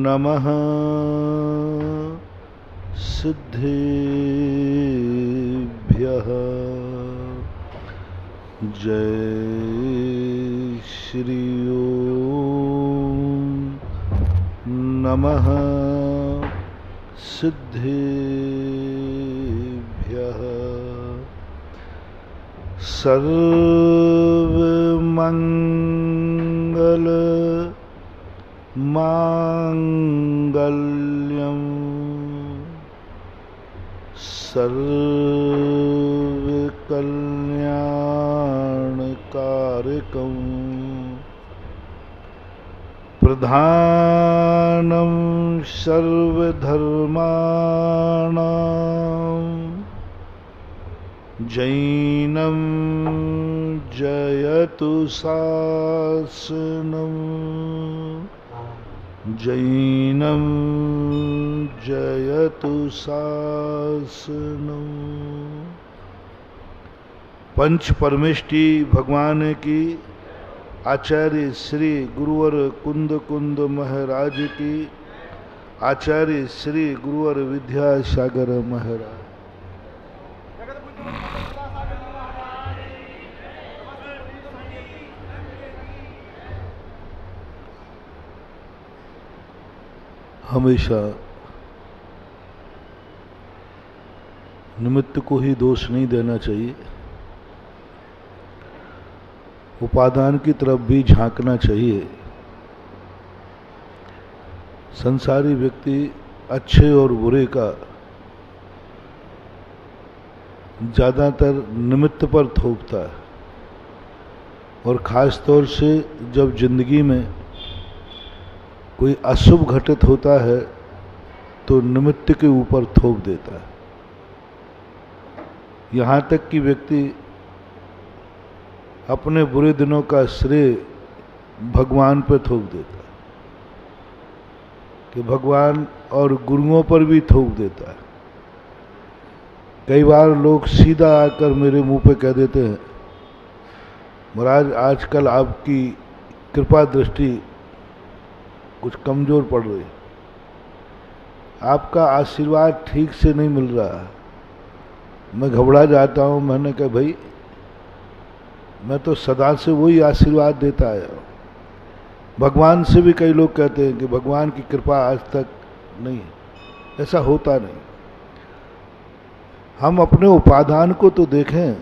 नमः सिद्धेभ्यः। जय श्री ओम नमः सिद्धेभ्यः। सर्वमंगल मांगल्यं सर्वकल्याणकारकं प्रधानं सर्वधर्माणां जैनं जयतु शासनं जैनं जयतु शासनं। पंच परमेष्टि भगवान की, आचार्य श्री गुरुवर कुंद कुंद महाराज की, आचार्य श्री गुरुवर विद्यासागर महाराज। हमेशा निमित्त को ही दोष नहीं देना चाहिए, उपादान की तरफ भी झांकना चाहिए। संसारी व्यक्ति अच्छे और बुरे का ज़्यादातर निमित्त पर थोपता है, और ख़ास तौर से जब जिंदगी में कोई अशुभ घटित होता है तो निमित्त के ऊपर थोप देता है। यहाँ तक कि व्यक्ति अपने बुरे दिनों का श्रेय भगवान पर थोप देता है, कि भगवान और गुरुओं पर भी थोप देता है। कई बार लोग सीधा आकर मेरे मुंह पे कह देते हैं, महाराज आजकल आपकी कृपा दृष्टि कुछ कमजोर पड़ रही, आपका आशीर्वाद ठीक से नहीं मिल रहा। मैं घबरा जाता हूँ। मैंने कहा भाई, मैं तो सदा से वही आशीर्वाद देता आया हूँ। भगवान से भी कई लोग कहते हैं कि भगवान की कृपा आज तक नहीं, ऐसा होता नहीं। हम अपने उपादान को तो देखें,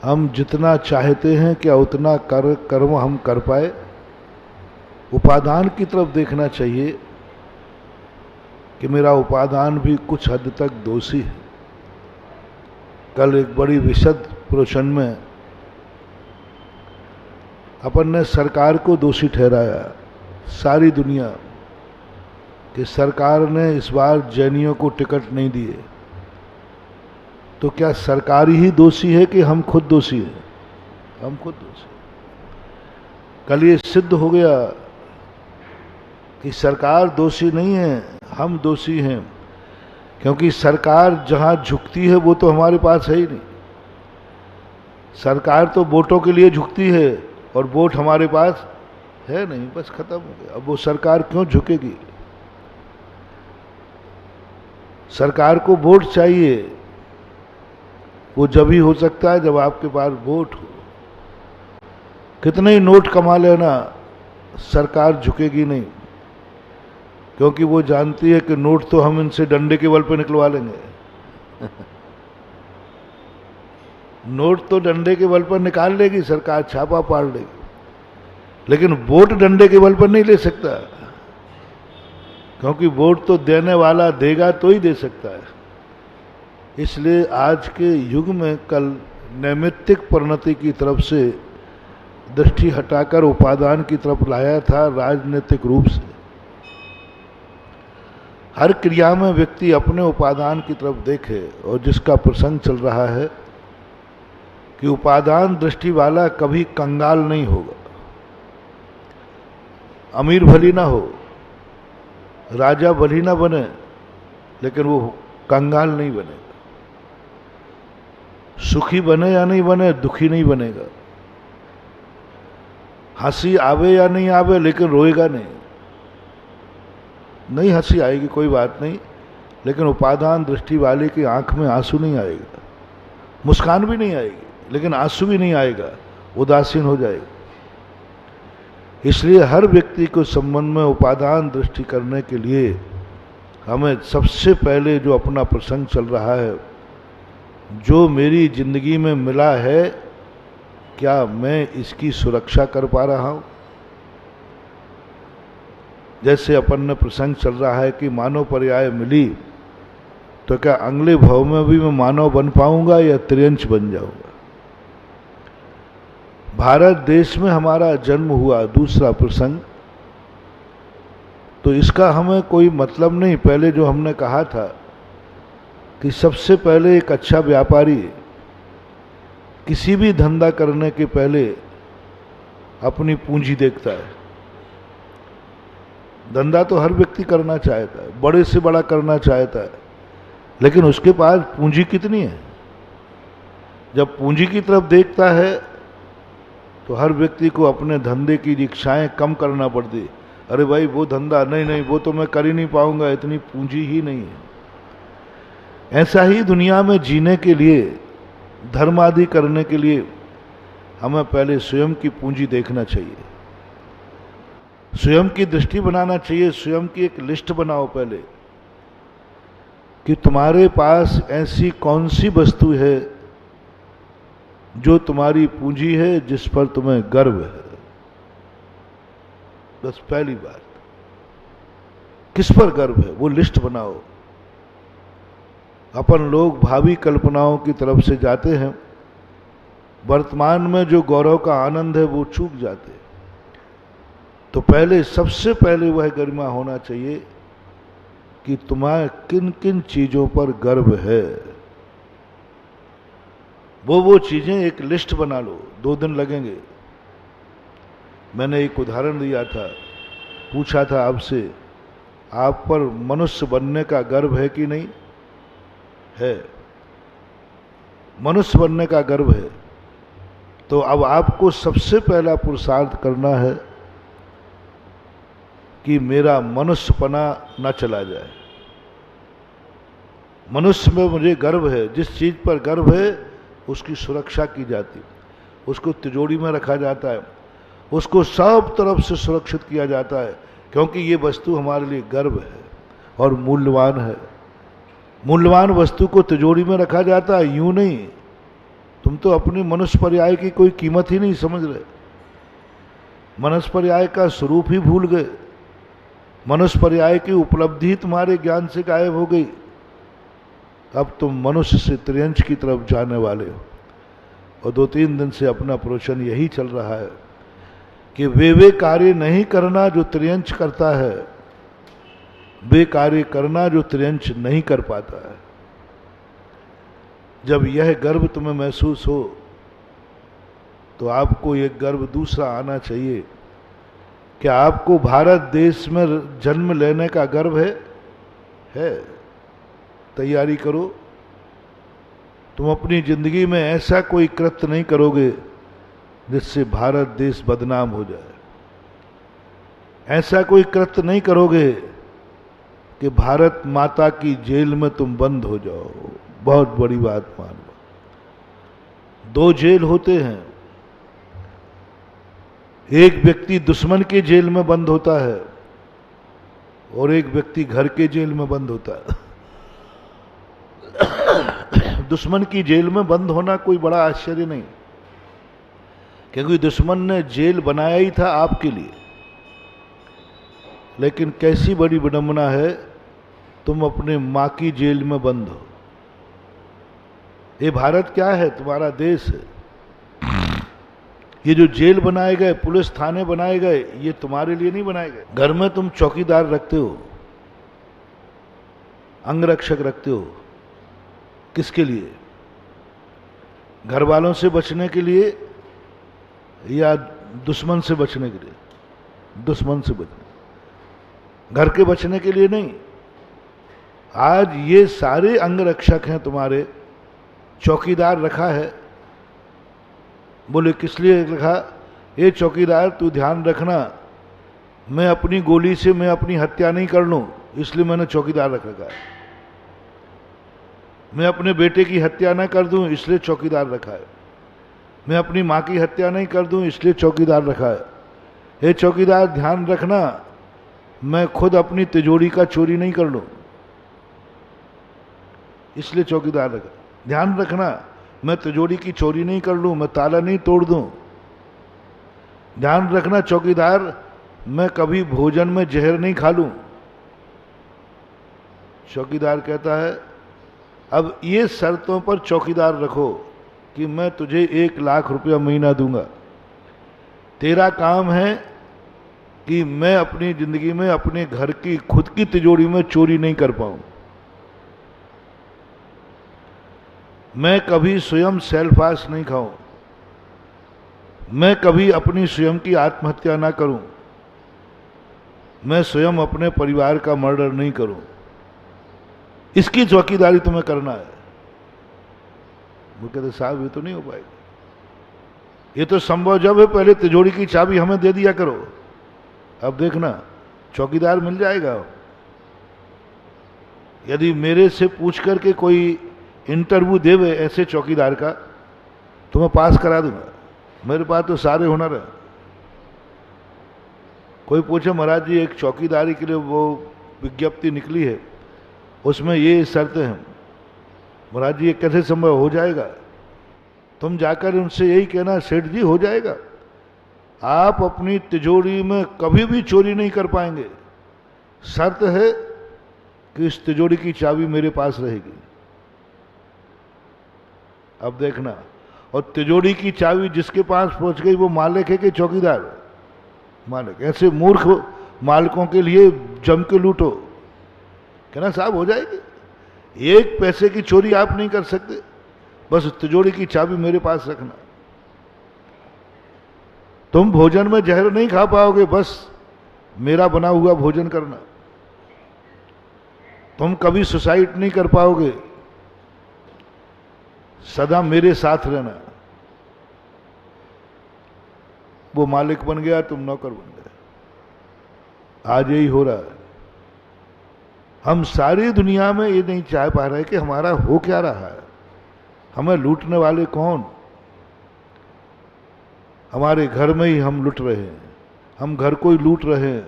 हम जितना चाहते हैं क्या उतना कर्म हम कर पाए। उपादान की तरफ देखना चाहिए कि मेरा उपादान भी कुछ हद तक दोषी है। कल एक बड़ी विशद प्रवचन में अपन ने सरकार को दोषी ठहराया, सारी दुनिया, कि सरकार ने इस बार जैनियों को टिकट नहीं दिए। तो क्या सरकार ही दोषी है कि हम खुद दोषी हैं? हम खुद दोषी। कल ये सिद्ध हो गया कि सरकार दोषी नहीं है, हम दोषी हैं। क्योंकि सरकार जहां झुकती है वो तो हमारे पास है ही नहीं। सरकार तो वोटों के लिए झुकती है और वोट हमारे पास है नहीं, बस खत्म हो गया। अब वो सरकार क्यों झुकेगी? सरकार को वोट चाहिए, वो जब ही हो सकता है जब आपके पास वोट हो। कितने ही नोट कमा लेना, सरकार झुकेगी नहीं, क्योंकि वो जानती है कि नोट तो हम इनसे डंडे के बल पे निकलवा लेंगे। नोट तो डंडे के बल पर निकाल लेगी सरकार, छापा पाड़ लेगी, लेकिन वोट डंडे के बल पर नहीं ले सकता, क्योंकि वोट तो देने वाला देगा तो ही दे सकता है। इसलिए आज के युग में कल नैमित्तिक परिणति की तरफ से दृष्टि हटाकर उपादान की तरफ लाया था, राजनीतिक रूप से। हर क्रिया में व्यक्ति अपने उपादान की तरफ देखे, और जिसका प्रसंग चल रहा है कि उपादान दृष्टि वाला कभी कंगाल नहीं होगा। अमीर भली ना हो, राजा भली ना बने, लेकिन वो कंगाल नहीं बनेगा। सुखी बने या नहीं बने, दुखी नहीं बनेगा। हंसी आवे या नहीं आवे, लेकिन रोएगा नहीं। नहीं हंसी आएगी कोई बात नहीं, लेकिन उपादान दृष्टि वाले की आंख में आंसू नहीं आएगा, मुस्कान भी नहीं आएगी, लेकिन आंसू भी नहीं आएगा, उदासीन हो जाएगा। इसलिए हर व्यक्ति को संबंध में उपादान दृष्टि करने के लिए हमें सबसे पहले जो अपना प्रसंग चल रहा है, जो मेरी जिंदगी में मिला है, क्या मैं इसकी सुरक्षा कर पा रहा हूं? जैसे अपन ने प्रसंग चल रहा है कि मानव पर्याय मिली, तो क्या अगले भाव में भी मैं मानव बन पाऊंगा या त्रियंच बन जाऊंगा? भारत देश में हमारा जन्म हुआ, दूसरा प्रसंग, तो इसका हमें कोई मतलब नहीं। पहले जो हमने कहा था कि सबसे पहले एक अच्छा व्यापारी किसी भी धंधा करने के पहले अपनी पूंजी देखता है। धंधा तो हर व्यक्ति करना चाहता है, बड़े से बड़ा करना चाहता है, लेकिन उसके पास पूंजी कितनी है? जब पूंजी की तरफ देखता है तो हर व्यक्ति को अपने धंधे की इच्छाएं कम करना पड़ती। अरे भाई वो धंधा नहीं, वो तो मैं कर ही नहीं पाऊंगा, इतनी पूंजी ही नहीं है। ऐसा ही दुनिया में जीने के लिए, धर्म आदि करने के लिए हमें पहले स्वयं की पूंजी देखना चाहिए, स्वयं की दृष्टि बनाना चाहिए। स्वयं की एक लिस्ट बनाओ पहले कि तुम्हारे पास ऐसी कौन सी वस्तु है जो तुम्हारी पूंजी है, जिस पर तुम्हें गर्व है। बस पहली बात, किस पर गर्व है वो लिस्ट बनाओ। अपन लोग भावी कल्पनाओं की तरफ से जाते हैं, वर्तमान में जो गौरव का आनंद है वो चूक जाते हैं। तो पहले, सबसे पहले वह गरिमा होना चाहिए कि तुम्हें किन किन चीजों पर गर्व है। वो चीजें एक लिस्ट बना लो, 2 दिन लगेंगे। मैंने एक उदाहरण दिया था, पूछा था आपसे, आप पर मनुष्य बनने का गर्व है कि नहीं है? मनुष्य बनने का गर्व है, तो अब आपको सबसे पहला पुरुषार्थ करना है कि मेरा मनुष्यपना न चला जाए। मनुष्य में मुझे गर्व है, जिस चीज पर गर्व है उसकी सुरक्षा की जाती, उसको तिजोरी में रखा जाता है, उसको सब तरफ से सुरक्षित किया जाता है, क्योंकि ये वस्तु हमारे लिए गर्व है और मूल्यवान है। मूल्यवान वस्तु को तिजोरी में रखा जाता है, यूं नहीं। तुम तो अपने मनुष्य पर्याय की कोई कीमत ही नहीं समझ रहे, मनुष्य पर्याय का स्वरूप ही भूल गए, मनुष्य पर्याय की उपलब्धि तुम्हारे ज्ञान से गायब हो गई। अब तुम मनुष्य से त्रियंच की तरफ जाने वाले हो। और 2-3 दिन से अपना प्रवचन यही चल रहा है कि वे कार्य नहीं करना जो त्रियंच करता है, वे कार्य करना जो त्रियंच नहीं कर पाता है। जब यह गर्व तुम्हें महसूस हो तो आपको एक गर्व दूसरा आना चाहिए। क्या आपको भारत देश में जन्म लेने का गर्व है? तैयारी करो। तुम अपनी जिंदगी में ऐसा कोई कृत्य नहीं करोगे जिससे भारत देश बदनाम हो जाए। ऐसा कोई कृत्य नहीं करोगे कि भारत माता की जेल में तुम बंद हो जाओ। बहुत बड़ी बात मान लो। 2 जेल होते हैं, एक व्यक्ति दुश्मन के जेल में बंद होता है और एक व्यक्ति घर के जेल में बंद होता है। दुश्मन की जेल में बंद होना कोई बड़ा आश्चर्य नहीं, क्योंकि दुश्मन ने जेल बनाया ही था आपके लिए। लेकिन कैसी बड़ी विडंबना है, तुम अपने मां की जेल में बंद हो। ये भारत क्या है? तुम्हारा देश है। ये जो जेल बनाए गए, पुलिस थाने बनाए गए, ये तुम्हारे लिए नहीं बनाए गए। घर में तुम चौकीदार रखते हो, अंगरक्षक रखते हो, किसके लिए? घर वालों से बचने के लिए या दुश्मन से बचने के लिए? दुश्मन से बचने, घर के बचने के लिए नहीं। आज ये सारे अंगरक्षक हैं तुम्हारे, चौकीदार रखा है। बोले किस लिए रखा? ये चौकीदार तू ध्यान रखना मैं अपनी गोली से मैं अपनी हत्या नहीं कर लूं, इसलिए मैंने चौकीदार रख रखा है। मैं अपने बेटे की हत्या ना कर दूं, इसलिए चौकीदार रखा है। मैं अपनी मां की हत्या नहीं कर दूं, इसलिए चौकीदार रखा है। हे चौकीदार, ध्यान रखना, मैं खुद अपनी तिजोरी का चोरी नहीं कर लूं, इसलिए चौकीदार रखा। ध्यान रखना, मैं तिजोरी की चोरी नहीं कर लूं, मैं ताला नहीं तोड़ दूं। ध्यान रखना चौकीदार, मैं कभी भोजन में जहर नहीं खा लूं। चौकीदार कहता है, अब ये शर्तों पर चौकीदार रखो कि मैं तुझे 1,00,000 रुपया महीना दूंगा। तेरा काम है कि मैं अपनी जिंदगी में अपने घर की खुद की तिजोरी में चोरी नहीं कर पाऊं। मैं कभी स्वयं सेल्फास नहीं खाऊं। मैं कभी अपनी स्वयं की आत्महत्या ना करूं। मैं स्वयं अपने परिवार का मर्डर नहीं करूं। इसकी चौकीदारी तुम्हें करना है। वो कहते साहब ये तो नहीं हो पाएगा, ये तो संभव जब है पहले तिजोरी की चाबी हमें दे दिया करो। अब देखना चौकीदार मिल जाएगा। यदि मेरे से पूछ करके कोई इंटरव्यू देवे ऐसे चौकीदार का तो मैं पास करा दूंगा। मेरे पास तो सारे हुनर है। कोई पूछे महाराज जी एक चौकीदारी के लिए वो विज्ञप्ति निकली है, उसमें ये शर्तें हैं, महाराज जी ये कैसे संभव हो जाएगा? तुम जाकर उनसे यही कहना, सेठ जी हो जाएगा, आप अपनी तिजोरी में कभी भी चोरी नहीं कर पाएंगे, शर्त है कि इस तिजोरी की चाबी मेरे पास रहेगी। अब देखना, और तिजोरी की चाबी जिसके पास पहुंच गई वो मालिक है कि चौकीदार? मालिक। ऐसे मूर्ख मालिकों के लिए जम के लूटो, कहना साहब हो जाएगी, 1 पैसे की चोरी आप नहीं कर सकते, बस तिजोरी की चाबी मेरे पास रखना। तुम भोजन में जहर नहीं खा पाओगे, बस मेरा बना हुआ भोजन करना। तुम कभी सुसाइड नहीं कर पाओगे, सदा मेरे साथ रहना। वो मालिक बन गया, तुम नौकर बन गए। आज यही हो रहा है। हम सारी दुनिया में ये नहीं चाह पा रहे कि हमारा हो क्या रहा है। हमें लूटने वाले कौन? हमारे घर में ही हम लूट रहे हैं, हम घर को ही लूट रहे हैं,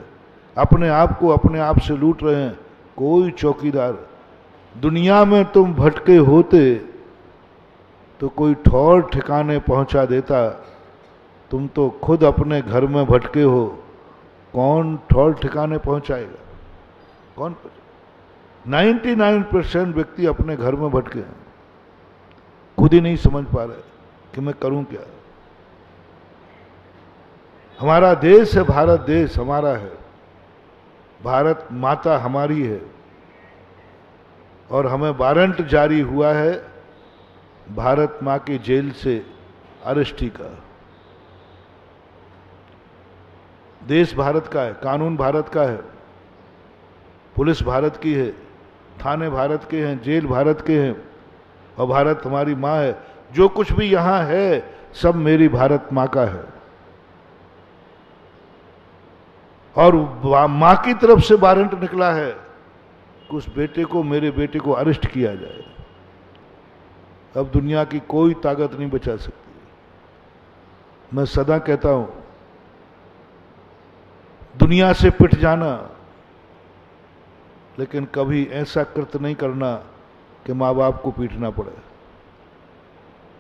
अपने आप को अपने आप से लूट रहे हैं। कोई चौकीदार दुनिया में तुम भटके होते तो कोई ठौर ठिकाने पहुंचा देता। तुम तो खुद अपने घर में भटके हो, कौन ठौर ठिकाने पहुंचाएगा? कौन? 99% व्यक्ति अपने घर में भटके हैं, खुद ही नहीं समझ पा रहे कि मैं करूं क्या। हमारा देश है, भारत देश हमारा है, भारत माता हमारी है, और हमें वारंट जारी हुआ है भारत मां की जेल से अरेस्टी का। देश भारत का है, कानून भारत का है, पुलिस भारत की है, थाने भारत के हैं, जेल भारत के हैं, और भारत हमारी माँ है। जो कुछ भी यहाँ है सब मेरी भारत माँ का है। और माँ की तरफ से वारंट निकला है कि उस बेटे को, मेरे बेटे को अरेस्ट किया जाए। अब दुनिया की कोई ताकत नहीं बचा सकती। मैं सदा कहता हूं, दुनिया से पिट जाना, लेकिन कभी ऐसा कृत्य नहीं करना कि माँ बाप को पीटना पड़े।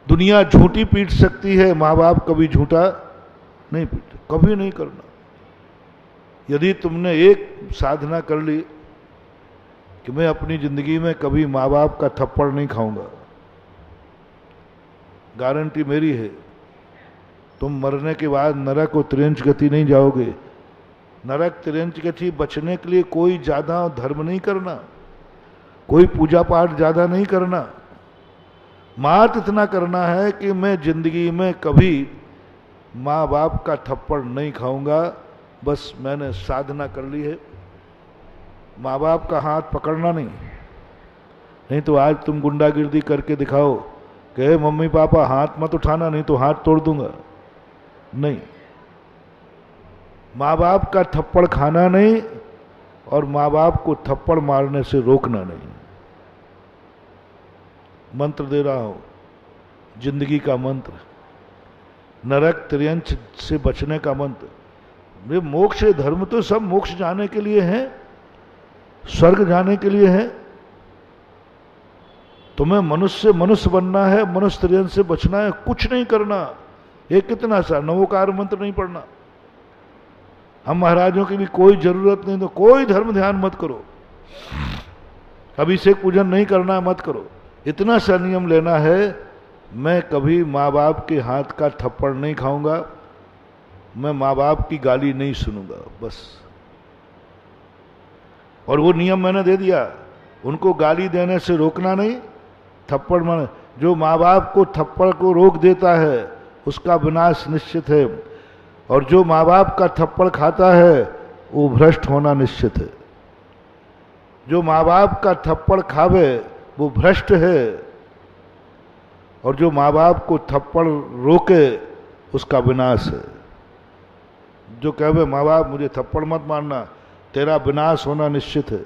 दुनिया झूठी पीट सकती है, माँ बाप कभी झूठा नहीं पीटे, कभी नहीं करना। यदि तुमने एक साधना कर ली कि मैं अपनी जिंदगी में कभी माँ बाप का थप्पड़ नहीं खाऊंगा, गारंटी मेरी है तुम मरने के बाद नरक और त्रिंच गति नहीं जाओगे। नरक त्रिंच गति बचने के लिए कोई ज्यादा धर्म नहीं करना, कोई पूजा पाठ ज्यादा नहीं करना, मात्र इतना करना है कि मैं जिंदगी में कभी माँ बाप का थप्पड़ नहीं खाऊंगा। बस मैंने साधना कर ली है। माँ बाप का हाथ पकड़ना नहीं तो आज तुम गुंडागिर्दी करके दिखाओ कि मम्मी पापा हाथ मत उठाना, नहीं तो हाथ तोड़ दूंगा। नहीं, माँ बाप का थप्पड़ खाना नहीं और माँ बाप को थप्पड़ मारने से रोकना नहीं। मंत्र दे रहा हूं, जिंदगी का मंत्र, नरक त्रियंच से बचने का मंत्र। ये मोक्ष धर्म तो सब मोक्ष जाने के लिए हैं, स्वर्ग जाने के लिए है। तुम्हें मनुष्य मनुष्य बनना है, मनुष्य त्रियंच से बचना है, कुछ नहीं करना। ये कितना सा नवोकार मंत्र नहीं पढ़ना। हम महाराजों की भी कोई जरूरत नहीं, तो कोई धर्म ध्यान मत करो, अभिषेक पूजन नहीं करना, मत करो। इतना सा नियम लेना है, मैं कभी माँ बाप के हाथ का थप्पड़ नहीं खाऊंगा, मैं माँ बाप की गाली नहीं सुनूंगा, बस। और वो नियम मैंने दे दिया, उनको गाली देने से रोकना नहीं, थप्पड़ मारने। जो माँ बाप को थप्पड़ को रोक देता है उसका विनाश निश्चित है, और जो माँ बाप का थप्पड़ खाता है वो भ्रष्ट होना निश्चित है। जो माँ बाप का थप्पड़ खावे वो भ्रष्ट है, और जो माँ बाप को थप्पड़ रोके उसका विनाश है। जो कहे माँ बाप मुझे थप्पड़ मत मारना, तेरा विनाश होना निश्चित है।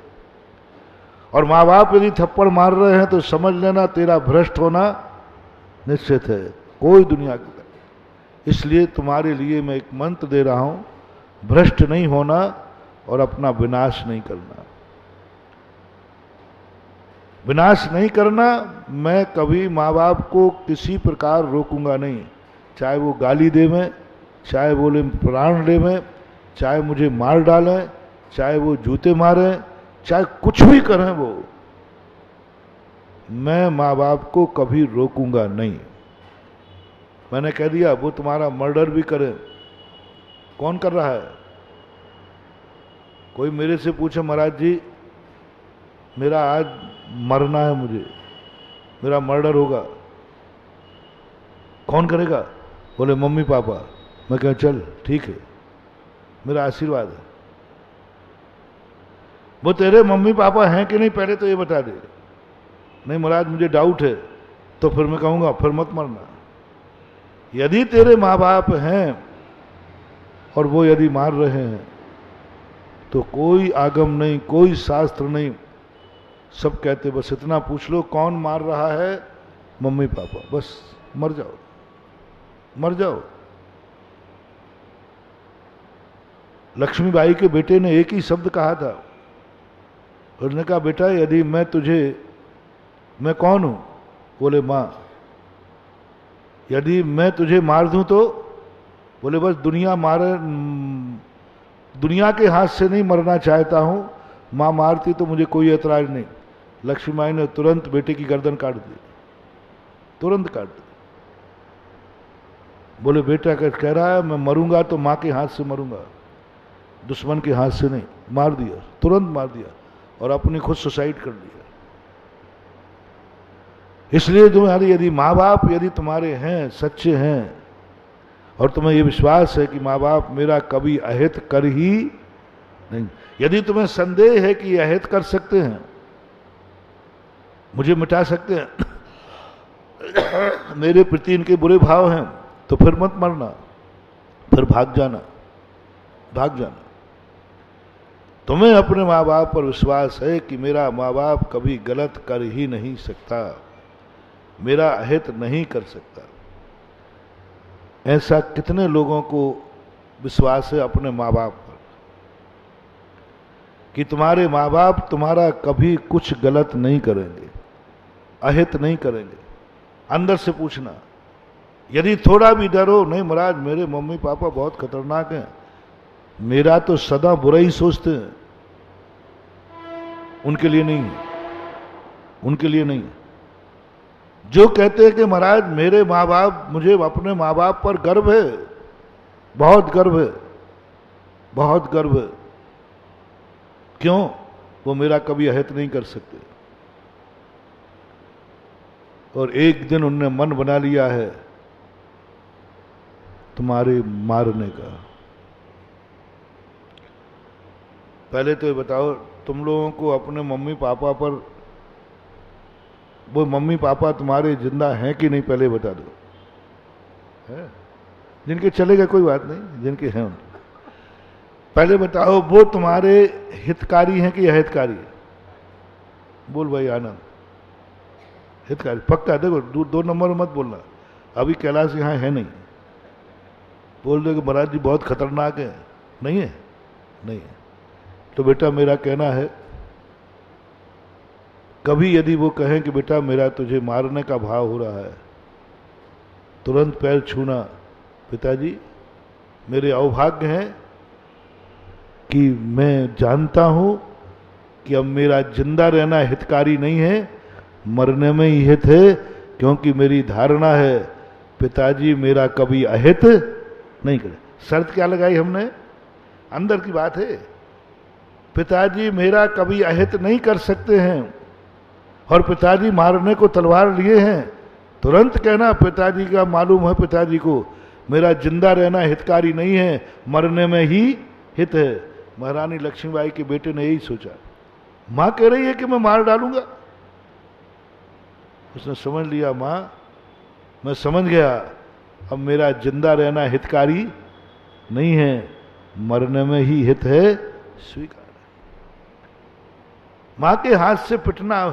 और माँ बाप यदि थप्पड़ मार रहे हैं तो समझ लेना तेरा भ्रष्ट होना निश्चित है, कोई दुनिया की। इसलिए तुम्हारे लिए मैं एक मंत्र दे रहा हूं, भ्रष्ट नहीं होना और अपना विनाश नहीं करना। विनाश नहीं करना, मैं कभी माँ बाप को किसी प्रकार रोकूंगा नहीं, चाहे वो गाली दे में, चाहे बोले प्राण ले में, चाहे मुझे मार डालें, चाहे वो जूते मारें, चाहे कुछ भी करें वो, मैं माँ बाप को कभी रोकूंगा नहीं। मैंने कह दिया वो तुम्हारा मर्डर भी करे, कौन कर रहा है? कोई मेरे से पूछे महाराज जी मेरा आज मरना है, मुझे मेरा मर्डर होगा, कौन करेगा? बोले मम्मी पापा। मैं कह चल ठीक है, मेरा आशीर्वाद है। वो तेरे मम्मी पापा हैं कि नहीं पहले तो ये बता दे। नहीं महाराज मुझे डाउट है, तो फिर मैं कहूँगा फिर मत मरना। यदि तेरे माँ बाप हैं और वो यदि मार रहे हैं तो कोई आगम नहीं, कोई शास्त्र नहीं, सब कहते बस इतना पूछ लो कौन मार रहा है? मम्मी पापा, बस मर जाओ, मर जाओ। लक्ष्मीबाई के बेटे ने एक ही शब्द कहा था, उसने कहा बेटा यदि मैं कौन हूं? बोले मां। यदि मैं तुझे मार दूं तो? बोले बस दुनिया के हाथ से नहीं मरना चाहता हूं, मां मारती तो मुझे कोई ऐतराज नहीं। लक्ष्मीबाई ने तुरंत बेटे की गर्दन काट दी, तुरंत काट दी। बोले बेटा कह रहा है मैं मरूंगा तो मां के हाथ से मरूंगा, दुश्मन के हाथ से नहीं। मार दिया, तुरंत मार दिया, और अपनी खुद सुसाइड कर लिया। इसलिए तुम्हारी यदि माँ बाप यदि तुम्हारे हैं, सच्चे हैं, और तुम्हें ये विश्वास है कि माँ बाप मेरा कभी अहित कर ही नहीं, यदि तुम्हें संदेह है कि ये अहित कर सकते हैं, मुझे मिटा सकते हैं, मेरे प्रति इनके बुरे भाव हैं, तो फिर मत मरना, फिर भाग जाना, भाग जाना। तुम्हें अपने माँ बाप पर विश्वास है कि मेरा माँ बाप कभी गलत कर ही नहीं सकता, मेरा अहित नहीं कर सकता। ऐसा कितने लोगों को विश्वास है अपने माँ बाप पर कि तुम्हारे माँ बाप तुम्हारा कभी कुछ गलत नहीं करेंगे, अहित नहीं करेंगे। अंदर से पूछना, यदि थोड़ा भी डर हो, नहीं महाराज मेरे मम्मी पापा बहुत खतरनाक हैं, मेरा तो सदा बुरा ही सोचते हैं, उनके लिए नहीं, उनके लिए नहीं। जो कहते हैं कि महाराज मेरे माँ बाप, मुझे अपने माँ बाप पर गर्व है, बहुत गर्व है, बहुत गर्व है। क्यों? वो मेरा कभी अहित नहीं कर सकते, और एक दिन उनने मन बना लिया है तुम्हारे मारने का। पहले तो ये बताओ तुम लोगों को अपने मम्मी पापा पर, वो मम्मी पापा तुम्हारे जिंदा हैं कि नहीं पहले बता दो। है जिनके चले गए कोई बात नहीं, जिनके हैं उनके। पहले बताओ वो तुम्हारे हितकारी हैं कि अहितकारी है? बोल भाई आनंद। हितकारी पक्का? देखो दो नंबर मत बोलना, अभी कैलाश यहाँ है नहीं, बोल दो कि महाराज जी बहुत खतरनाक है। नहीं है? नहीं है। तो बेटा मेरा कहना है, कभी यदि वो कहें कि बेटा मेरा तुझे मारने का भाव हो रहा है, तुरंत पैर छूना, पिताजी मेरे अवभाग्य हैं कि मैं जानता हूं कि अब मेरा जिंदा रहना हितकारी नहीं है, मरने में ही हित है, क्योंकि मेरी धारणा है पिताजी मेरा कभी अहित नहीं करे। शर्त क्या लगाई हमने? अंदर की बात है, पिताजी मेरा कभी अहित नहीं कर सकते हैं, और पिताजी मारने को तलवार लिए हैं, तुरंत कहना पिताजी का मालूम है, पिताजी को मेरा जिंदा रहना हितकारी नहीं है, मरने में ही हित है। महारानी लक्ष्मीबाई के बेटे ने यही सोचा। मां कह रही है कि मैं मार डालूंगा, उसने समझ लिया मां मैं समझ गया, अब मेरा जिंदा रहना हितकारी नहीं है, मरने में ही हित है, स्वीकार। मां के हाथ से पिटना,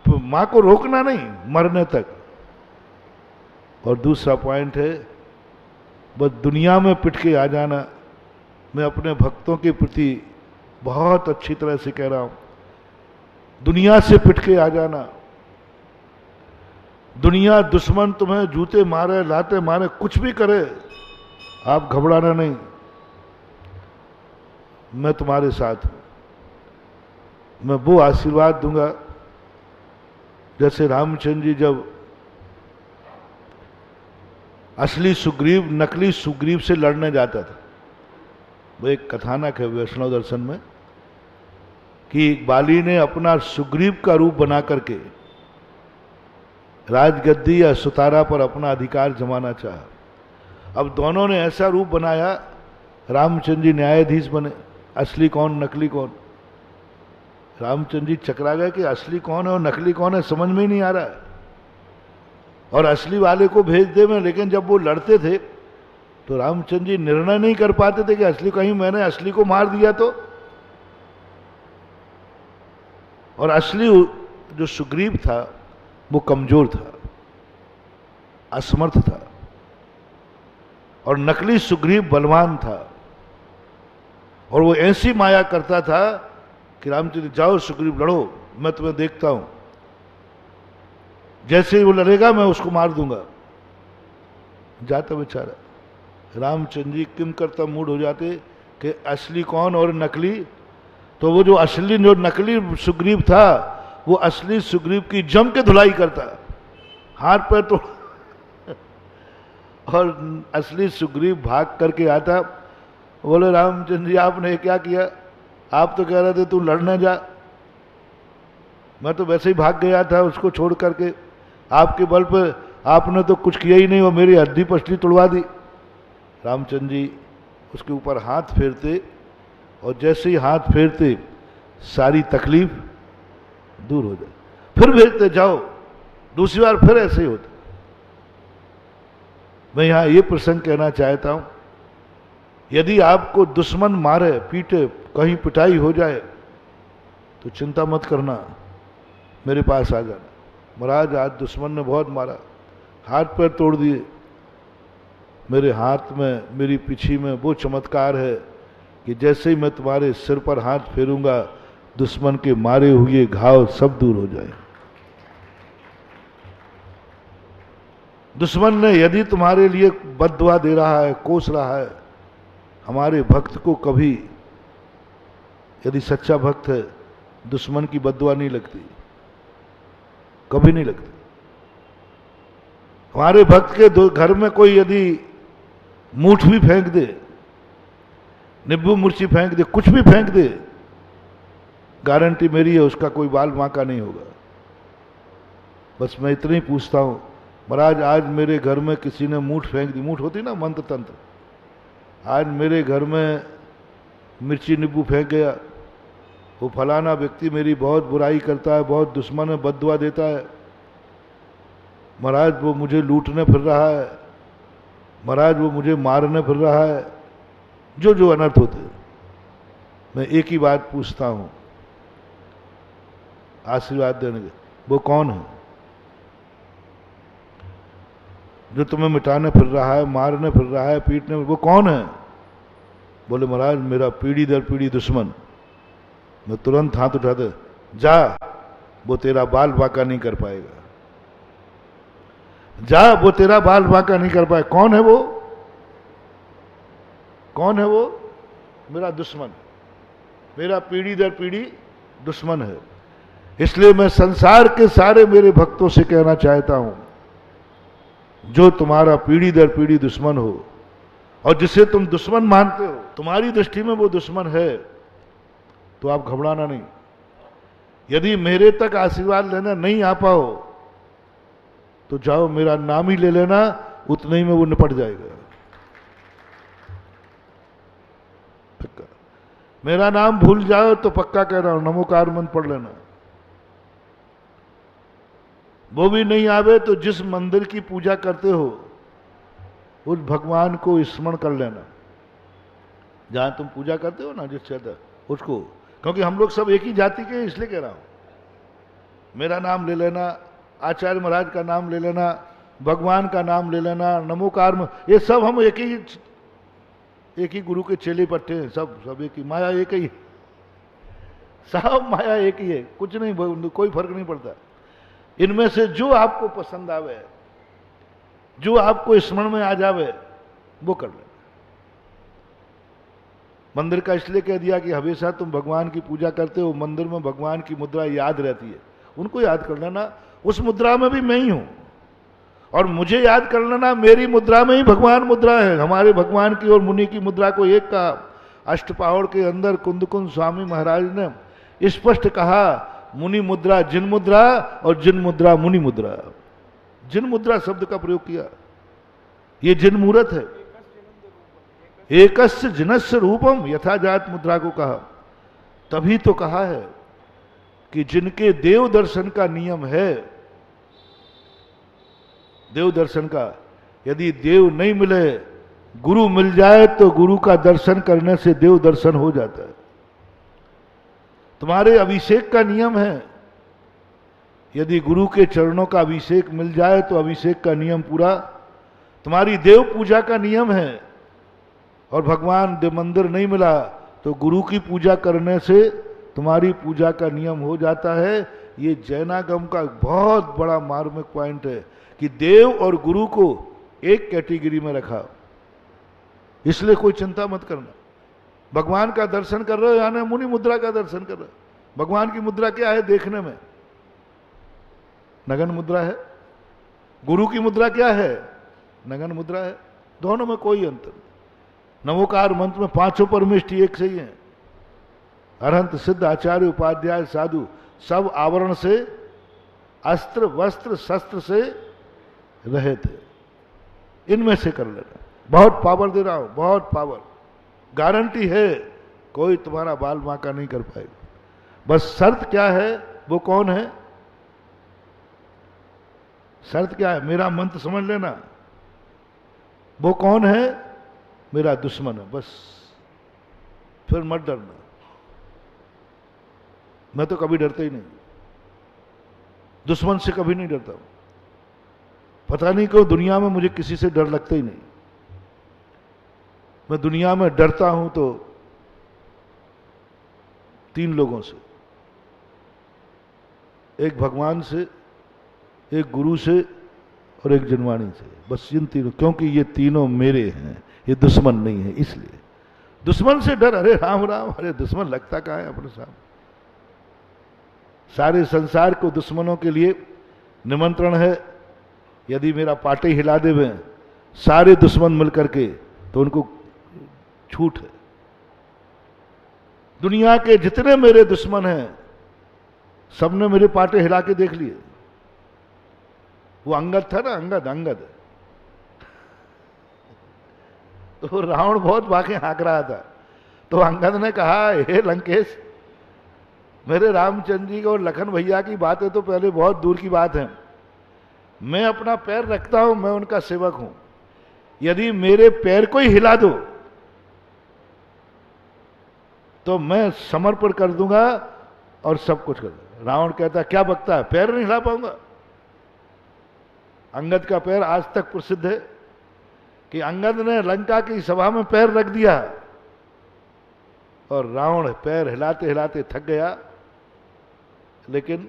मां को रोकना नहीं मरने तक। और दूसरा पॉइंट है, बस दुनिया में पिट के आ जाना। मैं अपने भक्तों के प्रति बहुत अच्छी तरह से कह रहा हूं, दुनिया से पिट के आ जाना। दुनिया दुश्मन तुम्हें जूते मारे, लाते मारे, कुछ भी करे, आप घबराना नहीं, मैं तुम्हारे साथ हूं। मैं वो आशीर्वाद दूंगा जैसे रामचंद्र जी जब असली सुग्रीव नकली सुग्रीव से लड़ने जाता था। वो एक कथानक है वैष्णव दर्शन में कि बाली ने अपना सुग्रीव का रूप बना करके राजगद्दी या सुतारा पर अपना अधिकार जमाना चाहा। अब दोनों ने ऐसा रूप बनाया, रामचंद्र जी न्यायाधीश बने, असली कौन नकली कौन। रामचंद्र जी चकरा गए कि असली कौन है और नकली कौन है, समझ में ही नहीं आ रहा है, और असली वाले को भेज दे में। लेकिन जब वो लड़ते थे तो रामचंद्र जी निर्णय नहीं कर पाते थे कि असली, कहीं मैंने असली को मार दिया तो। और असली जो सुग्रीव था वो कमजोर था, असमर्थ था, और नकली सुग्रीव बलवान था, और वो ऐसी माया करता था कि रामचंद्र जाओ सुग्रीव लड़ो, मैं तुम्हें देखता हूं, जैसे ही वो लड़ेगा मैं उसको मार दूंगा। जाता बेचारा, रामचंद्र जी किम करता मूड हो जाते कि असली कौन और नकली। तो वो जो असली जो नकली सुग्रीव था वो असली सुग्रीव की जम के धुलाई करता, हाथ पैर तो और असली सुग्रीव भाग करके आता, बोले रामचंद्र जी आपने क्या किया, आप तो कह रहे थे तू लड़ने जा, मैं तो वैसे ही भाग गया था उसको छोड़ करके, आपके बल पर आपने तो कुछ किया ही नहीं, वो मेरी हड्डी पसली तोड़वा दी। रामचंद्र जी उसके ऊपर हाथ फेरते, और जैसे ही हाथ फेरते सारी तकलीफ दूर हो जाए, फिर भेजते जाओ, दूसरी बार फिर ऐसे ही होता। मैं यहां ये प्रसंग कहना चाहता हूं, यदि आपको दुश्मन मारे पीटे, कहीं पिटाई हो जाए तो चिंता मत करना, मेरे पास आ जाना। महाराज आज दुश्मन ने बहुत मारा, हाथ पैर तोड़ दिए, मेरे हाथ में मेरी पीछी में वो चमत्कार है कि जैसे ही मैं तुम्हारे सिर पर हाथ फेरूंगा दुश्मन के मारे हुए घाव सब दूर हो जाए। दुश्मन ने यदि तुम्हारे लिए बद्दुआ दे रहा है, कोस रहा है, हमारे भक्त को कभी, यदि सच्चा भक्त है, दुश्मन की बद्दुआ नहीं लगती, कभी नहीं लगती। हमारे भक्त के घर में कोई यदि मूठ भी फेंक दे, नींबू मिर्ची फेंक दे, कुछ भी फेंक दे, गारंटी मेरी है उसका कोई बाल बांका नहीं होगा। बस मैं इतना ही पूछता हूं, महाराज आज मेरे घर में किसी ने मूठ फेंक दी, मूठ होती ना मंत्र तंत्र, आज मेरे घर में मिर्ची नींबू फेंक गया, वो फलाना व्यक्ति मेरी बहुत बुराई करता है, बहुत दुश्मन है, बद्दुआ देता है, महाराज वो मुझे लूटने फिर रहा है, महाराज वो मुझे मारने फिर रहा है, जो जो अनर्थ होते हैं। मैं एक ही बात पूछता हूं आशीर्वाद देने के, वो कौन है जो तुम्हें मिटाने फिर रहा है, मारने फिर रहा है, पीटने, वो कौन है? बोले महाराज मेरा पीढ़ी दर पीढ़ी दुश्मन। मैं तुरंत हाथ उठाते, जा, वो तेरा बाल बांका नहीं कर पाएगा, जा, वो तेरा बाल बांका नहीं कर पाएगा। कौन है वो? कौन है वो? मेरा दुश्मन, मेरा पीढ़ी दर पीढ़ी दुश्मन है। इसलिए मैं संसार के सारे मेरे भक्तों से कहना चाहता हूं, जो तुम्हारा पीढ़ी दर पीढ़ी दुश्मन हो और जिसे तुम दुश्मन मानते हो, तुम्हारी दृष्टि में वो दुश्मन है, तो आप घबराना नहीं। यदि मेरे तक आशीर्वाद लेना नहीं आ पाओ तो जाओ मेरा नाम ही ले लेना, उतने ही में वो निपट जाएगा। पक्का मेरा नाम भूल जाओ तो पक्का कह रहा हूं नमोकार मंत्र पढ़ लेना। वो भी नहीं आवे तो जिस मंदिर की पूजा करते हो उस भगवान को स्मरण कर लेना, जहां तुम पूजा करते हो ना जिस क्षेत्र उसको, क्योंकि हम लोग सब एक ही जाति के, इसलिए कह रहा हूं। मेरा नाम ले लेना, आचार्य महाराज का नाम ले लेना, भगवान का नाम ले लेना, नमोकार, ये सब हम एक ही गुरु के चेले पट्टे हैं, सब एक ही, माया एक ही, सब माया एक ही है, कुछ नहीं, कोई फर्क नहीं पड़ता। इनमें से जो आपको पसंद आवे, जो आपको स्मरण में आ जावे, वो कर लेना। मंदिर का इसलिए कह दिया कि हमेशा तुम भगवान की पूजा करते हो, मंदिर में भगवान की मुद्रा याद रहती है, उनको याद कर लेना। उस मुद्रा में भी मैं ही हूं, और मुझे याद कर लेना, मेरी मुद्रा में ही भगवान मुद्रा है। हमारे भगवान की और मुनि की मुद्रा को एक का अष्टपहड़ के अंदर कुंदकुंद स्वामी महाराज ने स्पष्ट कहा, मुनि मुद्रा जिन मुद्रा और जिन मुद्रा मुनि मुद्रा। जिन मुद्रा शब्द का प्रयोग किया, ये जिन मूर्त है, एकस्य जिनस्य रूपम यथाजात मुद्रा को कहा। तभी तो कहा है कि जिनके देव दर्शन का नियम है, देव दर्शन का, यदि देव नहीं मिले, गुरु मिल जाए तो गुरु का दर्शन करने से देव दर्शन हो जाता है। तुम्हारे अभिषेक का नियम है, यदि गुरु के चरणों का अभिषेक मिल जाए तो अभिषेक का नियम पूरा। तुम्हारी देव पूजा का नियम है, और भगवान देव मंदिर नहीं मिला तो गुरु की पूजा करने से तुम्हारी पूजा का नियम हो जाता है। ये जैनागम का बहुत बड़ा मार्मिक पॉइंट है कि देव और गुरु को एक कैटेगरी में रखा। इसलिए कोई चिंता मत करना, भगवान का दर्शन कर रहे हो यानी मुनि मुद्रा का दर्शन कर रहे हो। भगवान की मुद्रा क्या है देखने में? नगन मुद्रा है। गुरु की मुद्रा क्या है? नगन मुद्रा है। दोनों में कोई अंतर नहीं। नमोकार मंत्र में पांचों परमेष्ठी एक से ही है। अरहंत सिद्ध आचार्य उपाध्याय साधु सब आवरण से, अस्त्र वस्त्र शस्त्र से रहे थे। इनमें से कर लेना। बहुत पावर दे रहा हूं, बहुत पावर, गारंटी है कोई तुम्हारा बाल बांका नहीं कर पाएगा। बस शर्त क्या है? वो कौन है? शर्त क्या है? मेरा मंत्र समझ लेना। वो कौन है? मेरा दुश्मन है। बस, फिर मत डरना। मैं तो कभी डरता ही नहीं, दुश्मन से कभी नहीं डरता। पता नहीं क्यों दुनिया में मुझे किसी से डर लगता ही नहीं। मैं दुनिया में डरता हूं तो 3 लोगों से, एक भगवान से, एक गुरु से और एक जनवाणी से। बस इन तीनों, क्योंकि ये तीनों मेरे हैं, ये दुश्मन नहीं है। इसलिए दुश्मन से डर, अरे राम राम, अरे दुश्मन लगता कहाँ है अपने सामने। सारे संसार को दुश्मनों के लिए निमंत्रण है। यदि मेरा पाटे हिला देवे सारे दुश्मन मिलकर के तो उनको छूट है। दुनिया के जितने मेरे दुश्मन हैं सबने मेरे पाटे हिला के देख लिए। वो अंगद था ना, अंगद तो रावण बहुत भागे हाँक रहा था, तो अंगद ने कहा, हे लंकेश, मेरे रामचंद्र जी और लखन भैया की बातें तो पहले बहुत दूर की बात है। मैं अपना पैर रखता हूं, मैं उनका सेवक हूं। यदि मेरे पैर को ही हिला दो तो मैं समर्पण कर दूंगा और सब कुछ कर दूंगा। रावण कहता क्या बकता है, पैर नहीं हिला पाऊंगा। अंगद का पैर आज तक प्रसिद्ध है कि अंगद ने लंका की सभा में पैर रख दिया और रावण पैर हिलाते हिलाते थक गया, लेकिन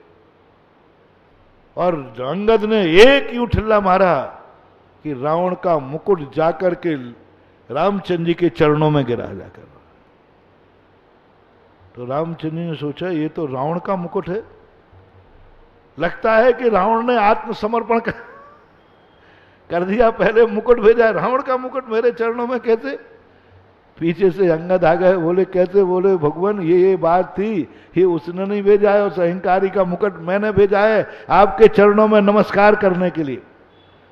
और अंगद ने एक यूं ठिल्ला मारा कि रावण का मुकुट जाकर के रामचंद्र जी के चरणों में गिरा जाकर। तो रामचंद्र जी ने सोचा ये तो रावण का मुकुट है, लगता है कि रावण ने आत्मसमर्पण कर दिया, पहले मुकुट भेजा, रावण का मुकुट मेरे चरणों में कैसे। पीछे से अंगद आ गए, बोले कैसे, बोले भगवान ये बात थी, ये उसने नहीं भेजा है, उस अहंकारी का मुकुट मैंने भेजा है आपके चरणों में नमस्कार करने के लिए।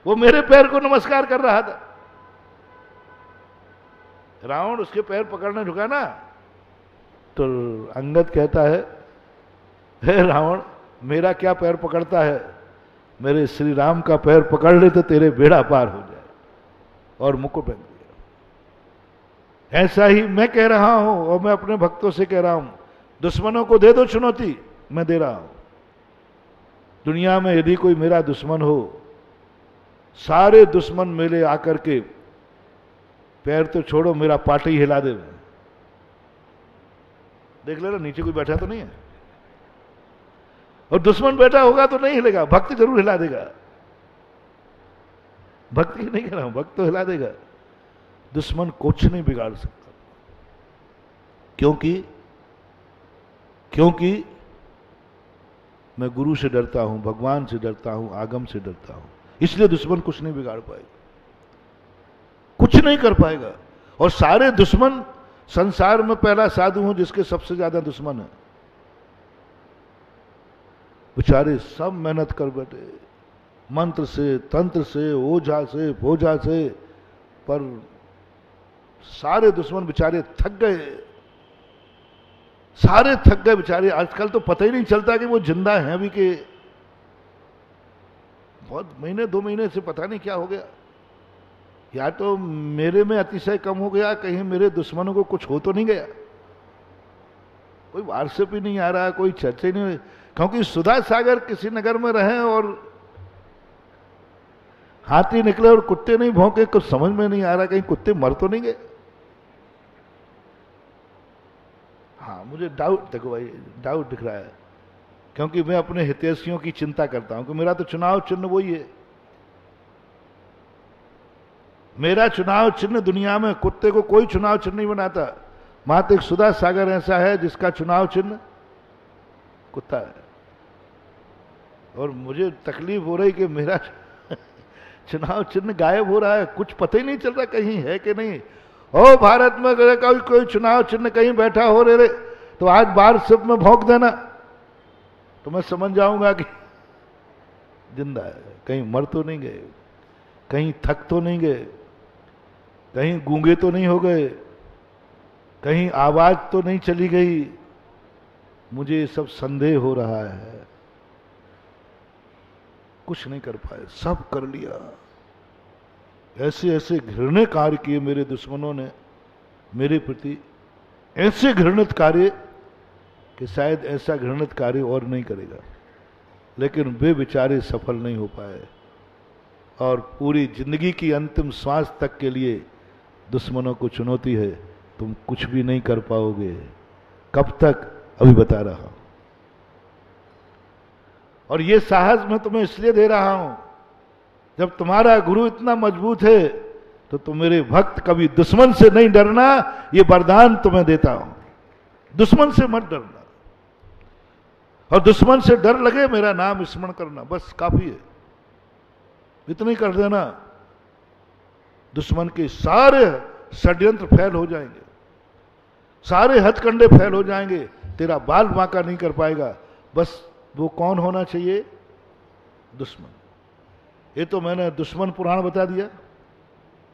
वो मेरे पैर को नमस्कार कर रहा था। रावण उसके पैर पकड़ने झुका ना, तो अंगद कहता है हे रावण मेरा क्या पैर पकड़ता है, मेरे श्री राम का पैर पकड़ ले तो तेरे बेड़ा पार हो जाए, और मुकुट पहन दिया। ऐसा ही मैं कह रहा हूं और मैं अपने भक्तों से कह रहा हूं, दुश्मनों को दे दो चुनौती, मैं दे रहा हूं। दुनिया में यदि कोई मेरा दुश्मन हो, सारे दुश्मन मेरे आकर के पैर तो छोड़ो मेरा पाटी हिला दे। देख लेना नीचे कोई बैठा तो नहीं है, और दुश्मन बैठा होगा तो नहीं हिलेगा, भक्त जरूर हिला देगा। भक्त की नहीं कह रहा हूं, भक्त तो हिला देगा। दुश्मन कुछ नहीं बिगाड़ सकता, क्योंकि मैं गुरु से डरता हूं, भगवान से डरता हूं, आगम से डरता हूं, इसलिए दुश्मन कुछ नहीं बिगाड़ पाएगा, कुछ नहीं कर पाएगा। और सारे दुश्मन, संसार में पहला साधु हूं जिसके सबसे ज्यादा दुश्मन है। बेचारे सब मेहनत कर बैठे, मंत्र से, तंत्र से, ओझा से, भोजा से, पर सारे दुश्मन बेचारे थक गए, सारे थक गए बेचारे। आजकल तो पता ही नहीं चलता कि वो जिंदा हैं भी कि बहुत महीने 2 महीने से पता नहीं क्या हो गया। या तो मेरे में अतिशय कम हो गया, कहीं मेरे दुश्मनों को कुछ हो तो नहीं गया। कोई व्हाट्सएप ही नहीं आ रहा, कोई चर्चा ही नहीं, क्योंकि सुधा सागर किसी नगर में रहे और हाथी निकले और कुत्ते नहीं भौंके, कुछ समझ में नहीं आ रहा कहीं कुत्ते मर तो नहीं गए। हाँ मुझे डाउट, देखो भाई डाउट दिख रहा है, क्योंकि मैं अपने हितैषियों की चिंता करता हूं कि मेरा तो चुनाव चिन्ह वही है। मेरा चुनाव चिन्ह दुनिया में कुत्ते को कोई चुनाव चिन्ह नहीं बनाता, मात्र एक सुधा सागर ऐसा है जिसका चुनाव चिन्ह कुत्ता है। और मुझे तकलीफ हो रही कि मेरा चुनाव चिन्ह गायब हो रहा है, कुछ पता ही नहीं चल रहा कहीं है कि नहीं। ओ भारत में अगर कोई चुनाव चिन्ह कहीं बैठा हो रे तो आज बार सिर्फ में भौंक देना, तो मैं समझ जाऊंगा कि जिंदा है। कहीं मर तो नहीं गए, कहीं थक तो नहीं गए, कहीं गूंगे तो नहीं हो गए, कहीं आवाज तो नहीं चली गई। मुझे सब संदेह हो रहा है। कुछ नहीं कर पाए, सब कर लिया। ऐसे ऐसे घृण्य कार्य किए मेरे दुश्मनों ने मेरे प्रति, ऐसे घृणित कार्य कि शायद ऐसा घृणित कार्य और नहीं करेगा, लेकिन वे बेचारे सफल नहीं हो पाए। और पूरी जिंदगी की अंतिम श्वास तक के लिए दुश्मनों को चुनौती है, तुम कुछ भी नहीं कर पाओगे। कब तक, अभी बता रहा हूं। और ये साहस मैं तुम्हें इसलिए दे रहा हूं, जब तुम्हारा गुरु इतना मजबूत है तो तुम मेरे भक्त कभी दुश्मन से नहीं डरना, ये वरदान तुम्हें देता हूं। दुश्मन से मत डरना, और दुश्मन से डर लगे मेरा नाम स्मरण करना, बस काफी है। इतना ही कर देना, दुश्मन के सारे षड्यंत्र फैल हो जाएंगे, सारे हथकंडे फैल हो जाएंगे, तेरा बाल बांका नहीं कर पाएगा। बस वो कौन होना चाहिए? दुश्मन। ये तो मैंने दुश्मन पुराण बता दिया।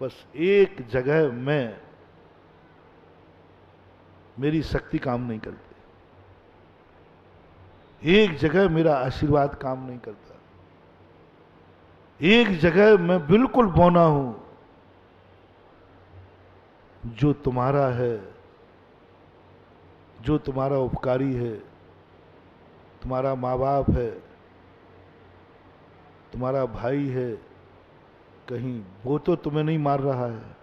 बस एक जगह में मेरी शक्ति काम नहीं करती, एक जगह मेरा आशीर्वाद काम नहीं करता, एक जगह मैं बिल्कुल बौना हूं, जो तुम्हारा है जो तुम्हारा उपकारी है, तुम्हारा माँ बाप है, तुम्हारा भाई है, कहीं वो तो तुम्हें नहीं मार रहा है।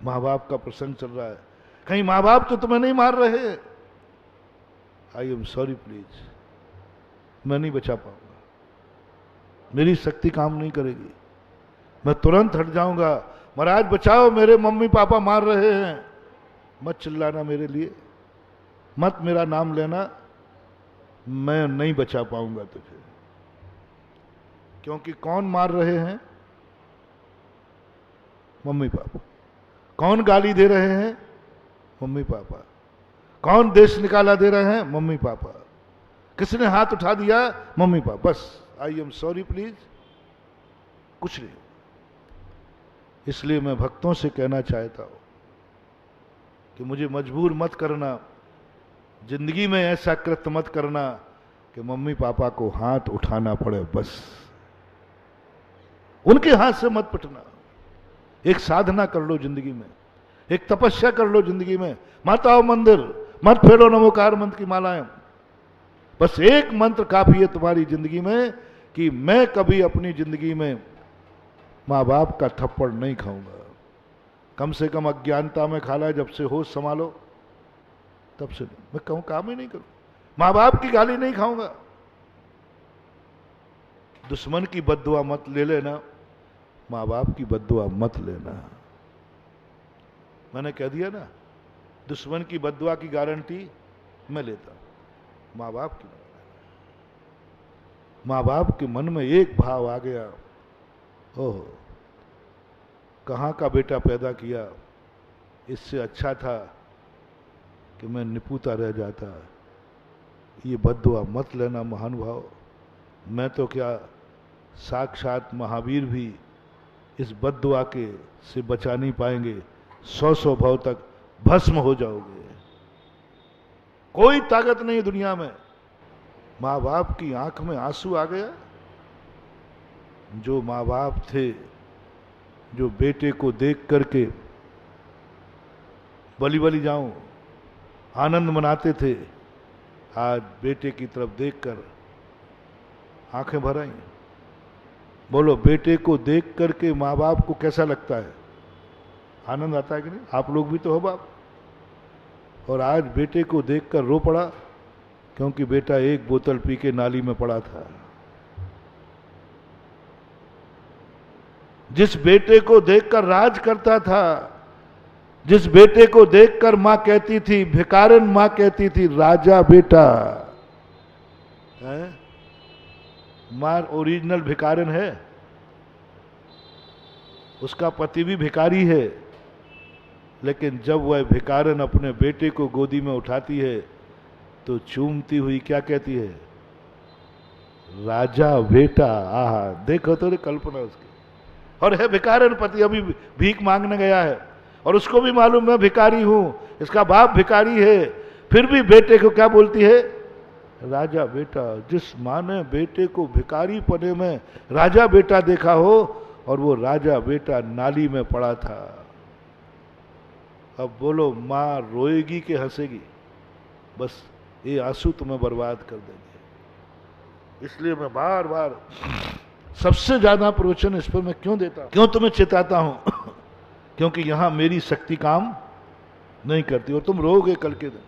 माँ बाप का प्रसंग चल रहा है, कहीं माँ बाप तो तुम्हें नहीं मार रहे। आई एम सॉरी प्लीज, मैं नहीं बचा पाऊंगा, मेरी शक्ति काम नहीं करेगी, मैं तुरंत हट जाऊंगा। महाराज बचाओ, मेरे मम्मी पापा मार रहे हैं। मत चिल्लाना मेरे लिए, मत मेरा नाम लेना, मैं नहीं बचा पाऊंगा तुझे। क्योंकि कौन मार रहे हैं? Mummy papa. कौन गाली दे रहे हैं? Mummy papa. कौन देश निकाला दे रहे हैं? Mummy papa. किसने हाथ उठा दिया? Mummy papa. बस आई एम सॉरी प्लीज, कुछ नहीं। इसलिए मैं भक्तों से कहना चाहता हूं कि मुझे मजबूर मत करना, जिंदगी में ऐसा कृत्य मत करना कि मम्मी पापा को हाथ उठाना पड़े। बस उनके हाथ से मत पिटना। एक साधना कर लो जिंदगी में, एक तपस्या कर लो जिंदगी में। मत आओ मंदिर, मत फेरो नमोकार मंत्र की मालाएं। बस एक मंत्र काफी है तुम्हारी जिंदगी में कि मैं कभी अपनी जिंदगी में माँ बाप का थप्पड़ नहीं खाऊंगा। कम से कम अज्ञानता में खा ला, जब से होश संभालो तब से नहीं। मैं कहूं काम ही नहीं करूं, माँ बाप की गाली नहीं खाऊंगा। दुश्मन की बद्दुआ मत ले लेना, माँ बाप की बद्दुआ मत लेना। मैंने कह दिया ना, दुश्मन की बद्दुआ की गारंटी मैं लेता हूं, माँ बाप की। माँ बाप के मन में एक भाव आ गया, ओह कहाँ का बेटा पैदा किया, इससे अच्छा था कि मैं निपुता रह जाता। ये बद्दुआ मत लेना महानुभाव। मैं तो क्या, साक्षात महावीर भी इस बद्दुआ के से बचा नहीं पाएंगे। 100 भव तक भस्म हो जाओगे। कोई ताकत नहीं दुनिया में। माँ बाप की आंख में आंसू आ गया। जो माँ बाप थे, जो बेटे को देख करके बली बली जाऊं आनंद मनाते थे, आज बेटे की तरफ देखकर आंखें भर आई। बोलो, बेटे को देख करके माँ बाप को कैसा लगता है? आनंद आता है कि नहीं? आप लोग भी तो हो बाप। और आज बेटे को देखकर रो पड़ा क्योंकि बेटा एक बोतल पी के नाली में पड़ा था। जिस बेटे को देखकर राज करता था, जिस बेटे को देखकर मां कहती थी, भिखारन मां कहती थी, राजा बेटा है। मां ओरिजिनल भिखारन है, उसका पति भी भिखारी है, लेकिन जब वह भिखारन अपने बेटे को गोदी में उठाती है तो चूमती हुई क्या कहती है? राजा बेटा। आहा, देखो तो कल्पना उसकी। और है भिखारन पति, अभी भीख मांगने गया है और उसको भी मालूम मैं भिखारी हूं, इसका बाप भिखारी है, फिर भी बेटे को क्या बोलती है? राजा बेटा। जिस मां ने बेटे को भिखारी पने में राजा बेटा देखा हो और वो राजा बेटा नाली में पड़ा था, अब बोलो मां रोएगी कि हंसेगी? बस ये आंसू तुम्हें बर्बाद कर देंगे। इसलिए मैं बार बार सबसे ज्यादा प्रवचन इस पर मैं क्यों देता हूं, क्यों तुम्हें चेताता हूं? क्योंकि यहां मेरी शक्ति काम नहीं करती और तुम रोगे कल के दिन।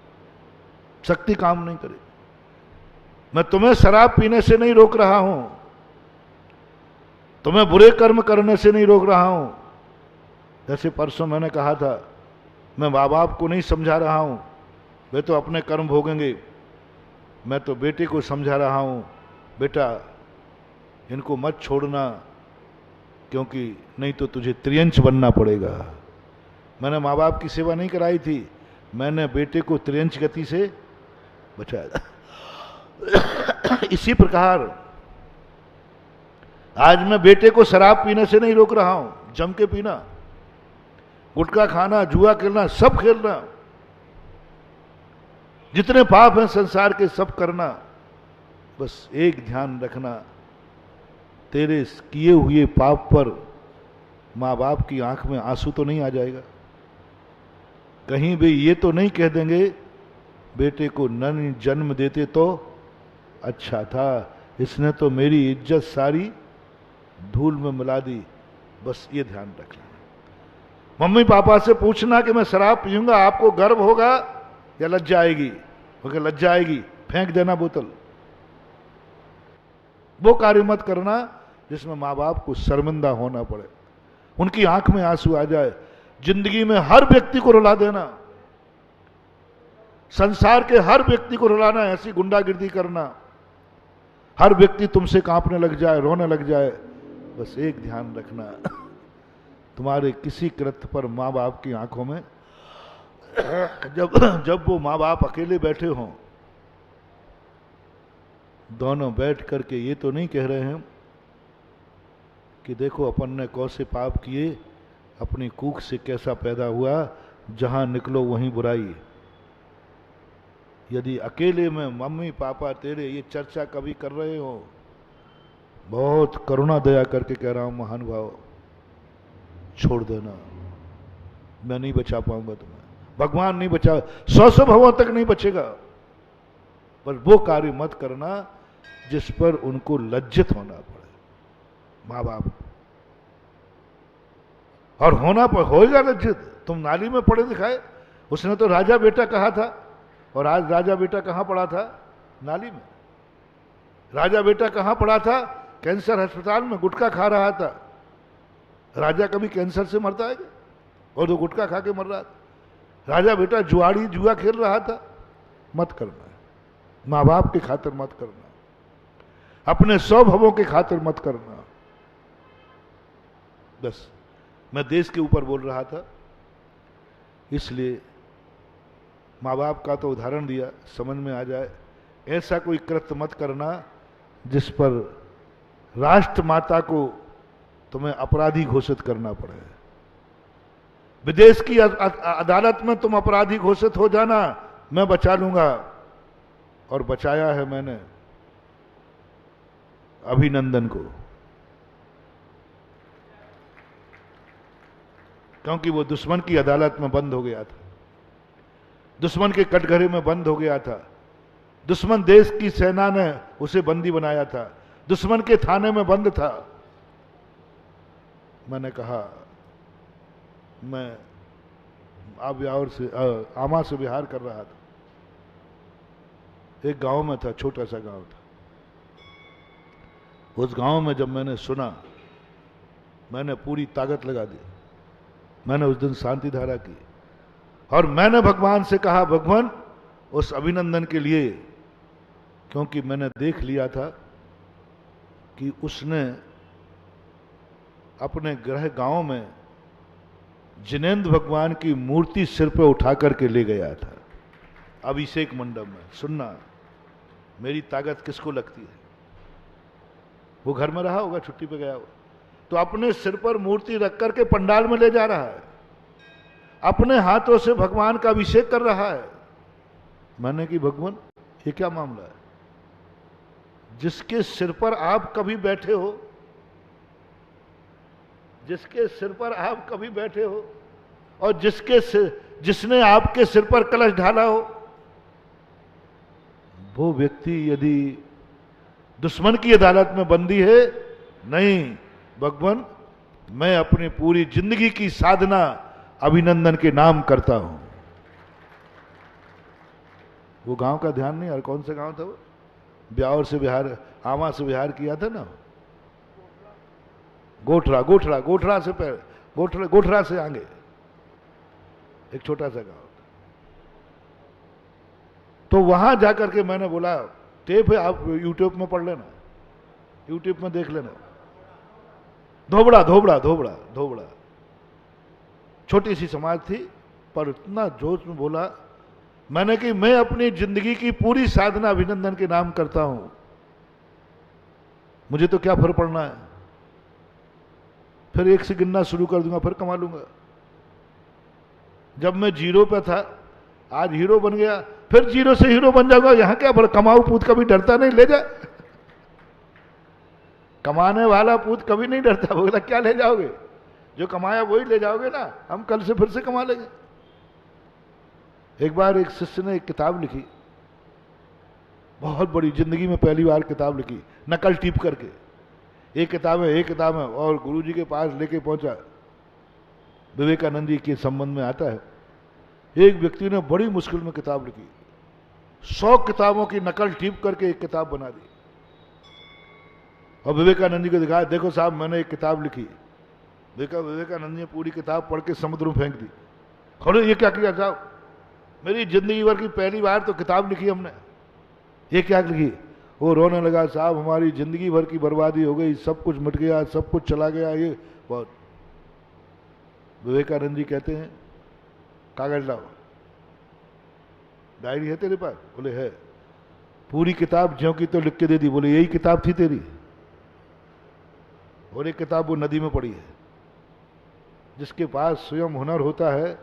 शक्ति काम नहीं करेगी। मैं तुम्हें शराब पीने से नहीं रोक रहा हूं, तुम्हें बुरे कर्म करने से नहीं रोक रहा हूं। जैसे परसों मैंने कहा था, मैं माँ बाप को नहीं समझा रहा हूं, वे तो अपने कर्म भोगेंगे। मैं तो बेटे को समझा रहा हूं, बेटा इनको मत छोड़ना, क्योंकि नहीं तो तुझे त्रियंच बनना पड़ेगा। मैंने माँ बाप की सेवा नहीं कराई थी, मैंने बेटे को त्रियंच गति से बचाया। इसी प्रकार आज मैं बेटे को शराब पीने से नहीं रोक रहा हूं, जम के पीना, गुटखा खाना, जुआ खेलना, सब खेलना, जितने पाप हैं संसार के सब करना। बस एक ध्यान रखना, तेरे किए हुए पाप पर माँ बाप की आंख में आंसू तो नहीं आ जाएगा? कहीं भी ये तो नहीं कह देंगे बेटे को नन जन्म देते तो अच्छा था, इसने तो मेरी इज्जत सारी धूल में मिला दी। बस ये ध्यान रखना। मम्मी पापा से पूछना कि मैं शराब पीऊंगा, आपको गर्व होगा या लज्जा आएगी? अगर लज्जा आएगी फेंक देना बोतल। वो कार्य मत करना जिसमें माँ बाप को शर्मिंदा होना पड़े, उनकी आंख में आंसू आ जाए। जिंदगी में हर व्यक्ति को रुला देना, संसार के हर व्यक्ति को रुलाना, ऐसी गुंडागिर्दी करना, हर व्यक्ति तुमसे कांपने लग जाए, रोने लग जाए। बस एक ध्यान रखना, तुम्हारे किसी कृत्य पर माँ बाप की आंखों में जब वो माँ बाप अकेले बैठे हों, दोनों बैठ करके ये तो नहीं कह रहे हैं कि देखो अपन ने कौन से पाप किए, अपनी कूख से कैसा पैदा हुआ, जहां निकलो वहीं बुराई। यदि अकेले में मम्मी पापा तेरे ये चर्चा कभी कर रहे हो, बहुत करुणा दया करके कह रहा हूं महानुभाव, छोड़ देना। मैं नहीं बचा पाऊंगा तुम्हें, भगवान नहीं बचा, 100 भवों तक नहीं बचेगा। पर वो कार्य मत करना जिस पर उनको लज्जित होना पड़े, माँ बाप। और होएगा लज्जित। तुम नाली में पड़े दिखाए, उसने तो राजा बेटा कहा था, और आज राजा बेटा कहां पड़ा था? नाली में। राजा बेटा कहां पड़ा था? कैंसर अस्पताल में गुटखा खा रहा था। राजा कभी कैंसर से मरता है क्या? और तो गुटखा खा के मर रहा था। राजा बेटा जुआ खेल रहा था। मत करना, माँ बाप के खातिर मत करना, अपने स्वभावों के खातिर मत करना। बस मैं देश के ऊपर बोल रहा था, इसलिए माँ बाप का तो उदाहरण दिया, समझ में आ जाए। ऐसा कोई कृत्य मत करना जिस पर राष्ट्र माता को तुम्हें अपराधी घोषित करना पड़े। विदेश की अदालत में तुम अपराधी घोषित हो जाना, मैं बचा लूंगा। और बचाया है मैंने अभिनंदन को, क्योंकि वो दुश्मन की अदालत में बंद हो गया था, दुश्मन के कटघरे में बंद हो गया था। दुश्मन देश की सेना ने उसे बंदी बनाया था, दुश्मन के थाने में बंद था। मैंने कहा, मैं आमा से विहार कर रहा था, एक गांव में था, छोटा सा गांव था। उस गांव में जब मैंने सुना, मैंने पूरी ताकत लगा दी। मैंने उस दिन शांति धारा की और मैंने भगवान से कहा, भगवान उस अभिनंदन के लिए, क्योंकि मैंने देख लिया था कि उसने अपने गृह गांव में जिनेंद्र भगवान की मूर्ति सिर पे उठा करके ले गया था अभिषेक मंडप में। सुनना, मेरी ताकत किसको लगती है? वो घर में रहा होगा, छुट्टी पे गया होगा, तो अपने सिर पर मूर्ति रख करके पंडाल में ले जा रहा है, अपने हाथों से भगवान का अभिषेक कर रहा है। मैंने कि भगवान ये क्या मामला है? जिसके सिर पर आप कभी बैठे हो, जिसके सिर पर आप कभी बैठे हो और जिसने आपके सिर पर कलश ढाला हो, वो व्यक्ति यदि दुश्मन की अदालत में बंदी है, नहीं भगवान, मैं अपनी पूरी जिंदगी की साधना अभिनंदन के नाम करता हूं। वो गांव का ध्यान नहीं, और कौन सा गांव था वो? ब्यावर से बिहार, आमा से बिहार किया था ना, गोठरा से पहले, गोठरा से आगे एक छोटा सा गांव था। तो वहां जाकर के मैंने बोला, टेप है, आप यूट्यूब में पढ़ लेना, यूट्यूब में देख लेना, धोबड़ा छोटी सी समाज थी, पर इतना जोश में बोला मैंने कि मैं अपनी जिंदगी की पूरी साधना अभिनंदन के नाम करता हूं, मुझे तो क्या फर्क पड़ना है, फिर एक से गिनना शुरू कर दूंगा, फिर कमा लूंगा। जब मैं जीरो पे था, आज हीरो बन गया, फिर जीरो से हीरो बन जाऊंगा। यहां क्या बड़ा कमाऊ पूत कभी डरता नहीं, ले जा। कमाने वाला पूत कभी नहीं डरता, बोला क्या ले जाओगे, जो कमाया वही ले जाओगे ना, हम कल से फिर से कमा लेंगे। एक बार एक शिष्य ने एक किताब लिखी, बहुत बड़ी, जिंदगी में पहली बार किताब लिखी, नकल टिप करके, एक किताब है, और गुरुजी के पास लेके पहुंचा। विवेकानंद जी के संबंध में आता है, एक व्यक्ति ने बड़ी मुश्किल में किताब लिखी, 100 किताबों की नकल टिप करके एक किताब बना दी, और विवेकानंद जी को दिखाया, देखो साहब मैंने एक किताब लिखी। देखा, विवेकानंद ने पूरी किताब पढ़ के समुद्र में फेंक दी। अरे ये क्या किया साहब, मेरी जिंदगी भर की पहली बार तो किताब लिखी हमने, ये क्या लिखी? वो रोने लगा, साहब हमारी जिंदगी भर की बर्बादी हो गई, सब कुछ मिट गया, सब कुछ चला गया, ये बहुत। विवेकानंद जी कहते हैं, कागज लाओ, डायरी है तेरे पास? बोले है। पूरी किताब ज्यों की तो लिख के दे दी। बोले यही किताब थी तेरी? और एक किताब वो नदी में पड़ी है। जिसके पास स्वयं हुनर होता है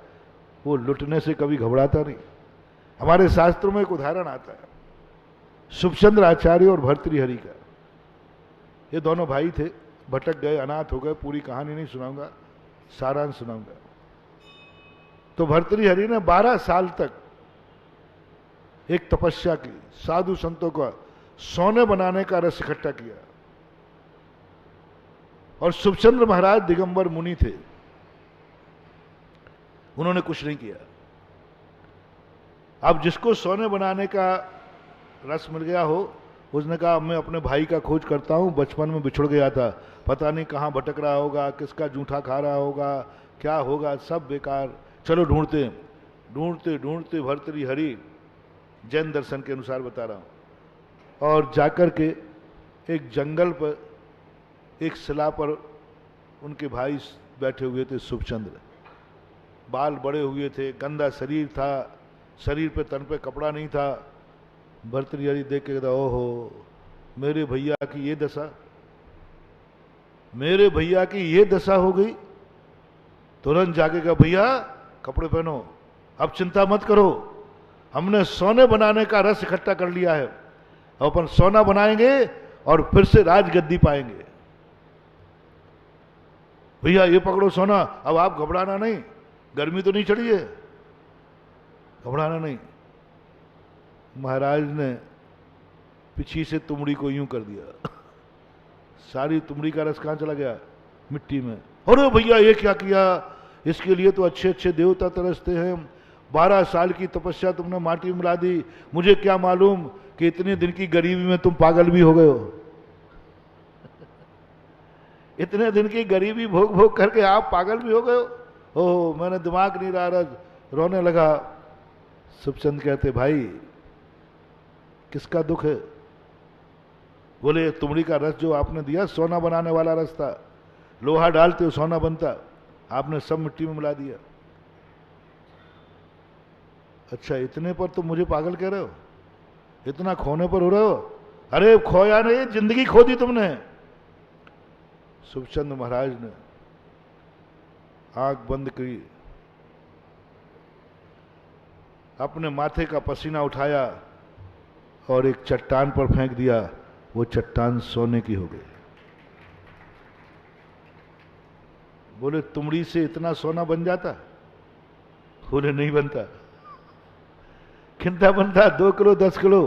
वो लुटने से कभी घबराता नहीं। हमारे शास्त्रों में एक उदाहरण आता है, शुभचंद्र आचार्य और भर्तृहरि का। ये दोनों भाई थे, भटक गए, अनाथ हो गए। पूरी कहानी नहीं सुनाऊंगा, सारांश सुनाऊंगा। तो भर्तृहरि ने 12 साल तक एक तपस्या की, साधु संतों का सोने बनाने का रस इकट्ठा किया। और शुभचंद्र महाराज दिगंबर मुनि थे, उन्होंने कुछ नहीं किया। अब जिसको सोने बनाने का रस मिल गया हो, उसने कहा मैं अपने भाई का खोज करता हूं, बचपन में बिछुड़ गया था, पता नहीं कहां भटक रहा होगा, किसका जूठा खा रहा होगा, क्या होगा, सब बेकार, चलो ढूंढते। ढूंढते ढूंढते भर्तृहरि, जैन दर्शन के अनुसार बता रहा हूं, और जाकर के एक जंगल पर एक शिला पर उनके भाई बैठे हुए थे। शुभचंद्र, बाल बड़े हुए थे, गंदा शरीर था, शरीर पे तन पे कपड़ा नहीं था। भर्तृहरि देख के कहता, ओहो मेरे भैया की ये दशा, मेरे भैया की ये दशा हो गई। तुरंत जाके कहा, भैया कपड़े पहनो, अब चिंता मत करो, हमने सोने बनाने का रस इकट्ठा कर लिया है, अब अपन सोना बनाएंगे और फिर से राजगद्दी पाएंगे। भैया ये पकड़ो सोना, अब आप घबराना नहीं, गर्मी तो नहीं चढ़ी है, घबराना नहीं। महाराज ने पीछे से तुमड़ी को यूं कर दिया, सारी तुमड़ी का रस कहां चला गया? मिट्टी में। अरे भैया ये क्या किया, इसके लिए तो अच्छे अच्छे देवता तरसते हैं, 12 साल की तपस्या तुमने माटी में मिला दी, मुझे क्या मालूम कि इतने दिन की गरीबी में तुम पागल भी हो गए हो। इतने दिन की गरीबी भोग भोग करके आप पागल भी हो गए हो। ओह मैंने दिमाग नहीं रहा, रोने लगा। शुभचंद कहते, भाई किसका दुख है? बोले तुमड़ी का रस जो आपने दिया, सोना बनाने वाला रस था, लोहा डालते हो सोना बनता, आपने सब मिट्टी में मिला दिया। अच्छा इतने पर तुम मुझे पागल कह रहे हो, इतना खोने पर हो रहे हो? अरे खोया नहीं, जिंदगी खो दी तुमने। शुभचंद महाराज ने आंख बंद की, अपने माथे का पसीना उठाया और एक चट्टान पर फेंक दिया। वो चट्टान सोने की हो गई। बोले तुमड़ी से इतना सोना बन जाता? बोले नहीं बनता। कितना बनता? 2 किलो 10 किलो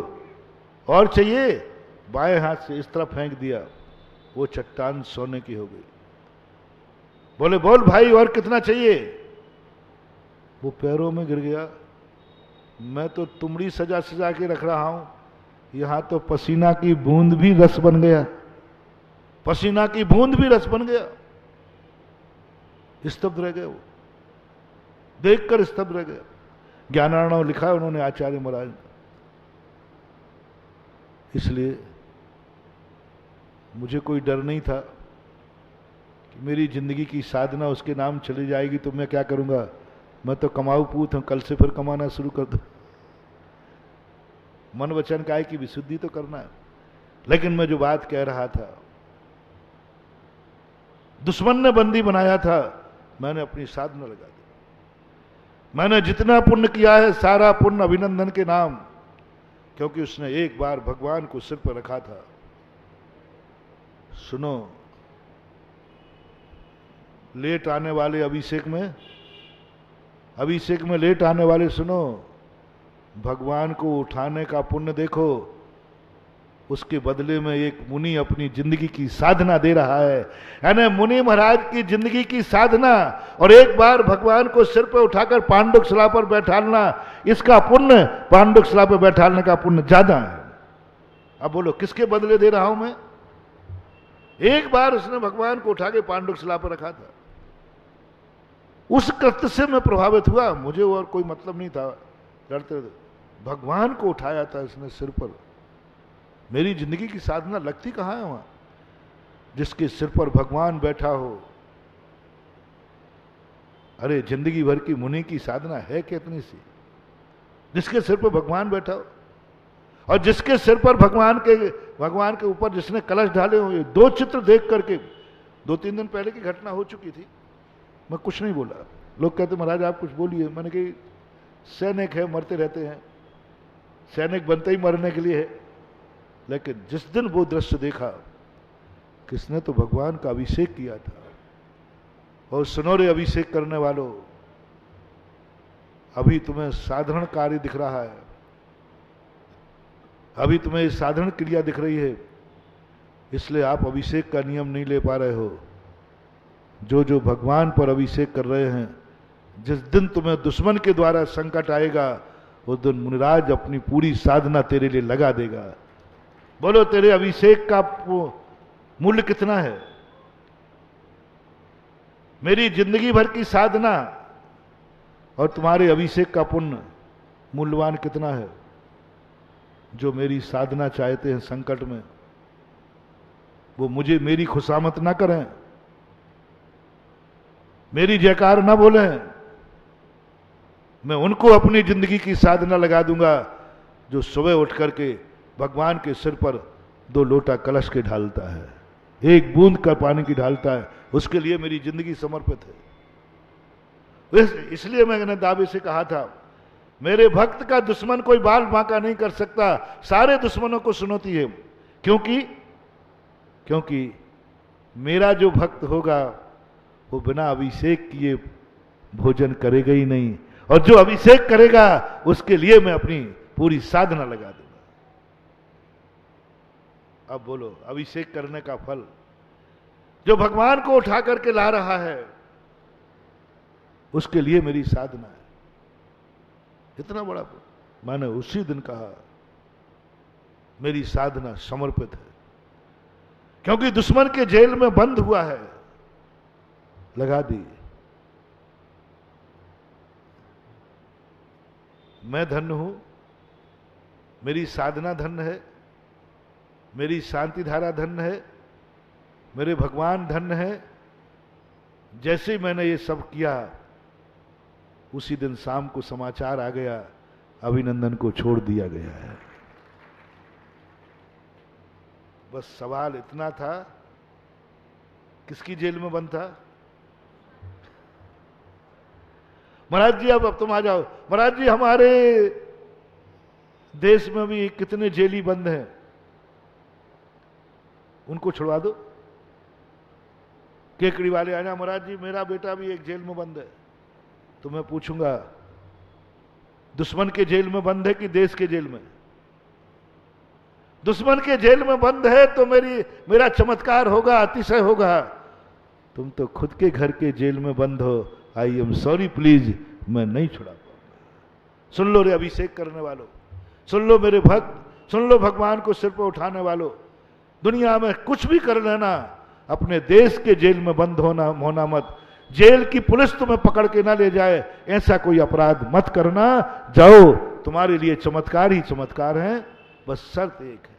और चाहिए? बाएं हाथ से इस तरफ फेंक दिया, वो चट्टान सोने की हो गई। बोले बोल भाई और कितना चाहिए? वो पैरों में गिर गया। मैं तो तुमड़ी सजा सजा के रख रहा हूं, यहां तो पसीना की बूंद भी रस बन गया, पसीना की बूंद भी रस बन गया। स्तब्ध रह गए, वो देखकर स्तब्ध रह गया। ज्ञानार्णव लिखा है उन्होंने, आचार्य महाराज। इसलिए मुझे कोई डर नहीं था कि मेरी जिंदगी की साधना उसके नाम चली जाएगी तो मैं क्या करूंगा, मैं तो कमाऊ पूत हूं, कल से फिर कमाना शुरू कर दो। मन वचन काय की विशुद्धि तो करना है। लेकिन मैं जो बात कह रहा था, दुश्मन ने बंदी बनाया था, मैंने अपनी साधना लगा दी। मैंने जितना पुण्य किया है सारा पुण्य अभिनंदन के नाम, क्योंकि उसने एक बार भगवान को सिर पर रखा था। सुनो, लेट आने वाले अभिषेक में लेट आने वाले सुनो, भगवान को उठाने का पुण्य देखो, उसके बदले में एक मुनि अपनी जिंदगी की साधना दे रहा है। यानी मुनि महाराज की जिंदगी की साधना और एक बार भगवान को सिर पर उठाकर पांडुक शिला पर बैठालना, इसका पुण्य पांडुक शिला पर बैठालने का पुण्य ज्यादा है। अब बोलो किसके बदले दे रहा हूं मैं? एक बार उसने भगवान को उठा के पांडुक शिला पर रखा था, उस कृत्य से मैं प्रभावित हुआ, मुझे और कोई मतलब नहीं था, डरते भगवान को उठाया था इसने सिर पर। मेरी जिंदगी की साधना लगती कहां है वहां? जिसके सिर पर भगवान बैठा हो। अरे जिंदगी भर की मुनि की साधना है कितनी सी, जिसके सिर पर भगवान बैठा हो और जिसके सिर पर भगवान के ऊपर जिसने कलश ढाले हुए। दो चित्र देख करके 2-3 दिन पहले की घटना हो चुकी थी, मैं कुछ नहीं बोला। लोग कहते महाराज आप कुछ बोलिए। मैंने कही सैनिक है, मरते रहते हैं, सैनिक बनते ही मरने के लिए है। लेकिन जिस दिन वो दृश्य देखा, किसने तो भगवान का अभिषेक किया था। और सुनो रे अभिषेक करने वालों, अभी तुम्हें साधारण कार्य दिख रहा है, अभी तुम्हें साधारण क्रिया दिख रही है, इसलिए आप अभिषेक का नियम नहीं ले पा रहे हो। जो जो भगवान पर अभिषेक कर रहे हैं, जिस दिन तुम्हें दुश्मन के द्वारा संकट आएगा, उस दिन मुनिराज अपनी पूरी साधना तेरे लिए लगा देगा। बोलो तेरे अभिषेक का मूल्य कितना है? मेरी जिंदगी भर की साधना और तुम्हारे अभिषेक का पुण्य मूल्यवान कितना है? जो मेरी साधना चाहते हैं संकट में, वो मुझे मेरी खुशामत ना करें, मेरी जयकार ना बोलें, मैं उनको अपनी जिंदगी की साधना लगा दूंगा जो सुबह उठ करके भगवान के सिर पर 2 लोटा कलश के ढालता है, 1 बूंद का पानी की ढालता है। उसके लिए मेरी जिंदगी समर्पित है। इसलिए मैंने दावे से कहा था, मेरे भक्त का दुश्मन कोई बाल बांका नहीं कर सकता, सारे दुश्मनों को सुनौती है। क्योंकि मेरा जो भक्त होगा वो बिना अभिषेक किए भोजन करेगा ही नहीं, और जो अभिषेक करेगा उसके लिए मैं अपनी पूरी साधना लगा दूंगा। अब बोलो अभिषेक करने का फल जो भगवान को उठा करके ला रहा है, उसके लिए मेरी साधना है। इतना बड़ा मैंने उसी दिन कहा, मेरी साधना समर्पित है। क्योंकि दुश्मन के जेल में बंद हुआ है, लगा दी। मैं धन्य हूं, मेरी साधना धन्य है, मेरी शांति धारा धन्य है, मेरे भगवान धन्य है। जैसे ही मैंने ये सब किया, उसी दिन शाम को समाचार आ गया, अभिनंदन को छोड़ दिया गया है। बस सवाल इतना था, किसकी जेल में बंद था? महाराज जी अब तुम आ जाओ। महाराज जी हमारे देश में भी कितने जेली बंद हैं, उनको छुड़वा दो। केकड़ी वाले आना, महाराज जी मेरा बेटा भी एक जेल में बंद है। तो मैं पूछूंगा, दुश्मन के जेल में बंद है कि देश के जेल में? दुश्मन के जेल में बंद है तो मेरा चमत्कार होगा, अतिशय होगा। तुम तो खुद के घर के जेल में बंद हो। आई एम सॉरी प्लीज, मैं नहीं छुड़ा पाऊंगा। सुन लो रे अभिषेक करने वालों, सुन लो मेरे भक्त, सुन लो भगवान को सिर पर उठाने वालों। दुनिया में कुछ भी कर लेना, अपने देश के जेल में बंद होना मत। जेल की पुलिस तुम्हें पकड़ के ना ले जाए, ऐसा कोई अपराध मत करना। जाओ, तुम्हारे लिए चमत्कार ही चमत्कार है। बस शर्त एक है,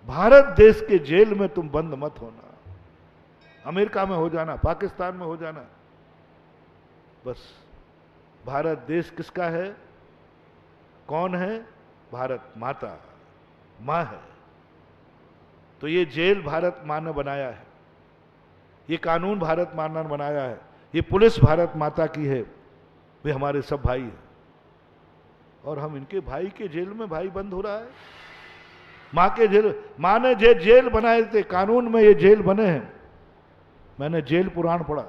भारत देश के जेल में तुम बंद मत होना। अमेरिका में हो जाना, पाकिस्तान में हो जाना, बस भारत देश किसका है? कौन है? भारत माता, मां है। तो ये जेल भारत मां ने बनाया है, ये कानून भारत मां ने बनाया है, ये पुलिस भारत माता की है। वे हमारे सब भाई हैं, और हम इनके भाई के जेल में भाई बंद हो रहा है। मां के जेल, मां ने जेल बनाए थे, कानून में ये जेल बने हैं। मैंने जेल पुराण पढ़ा,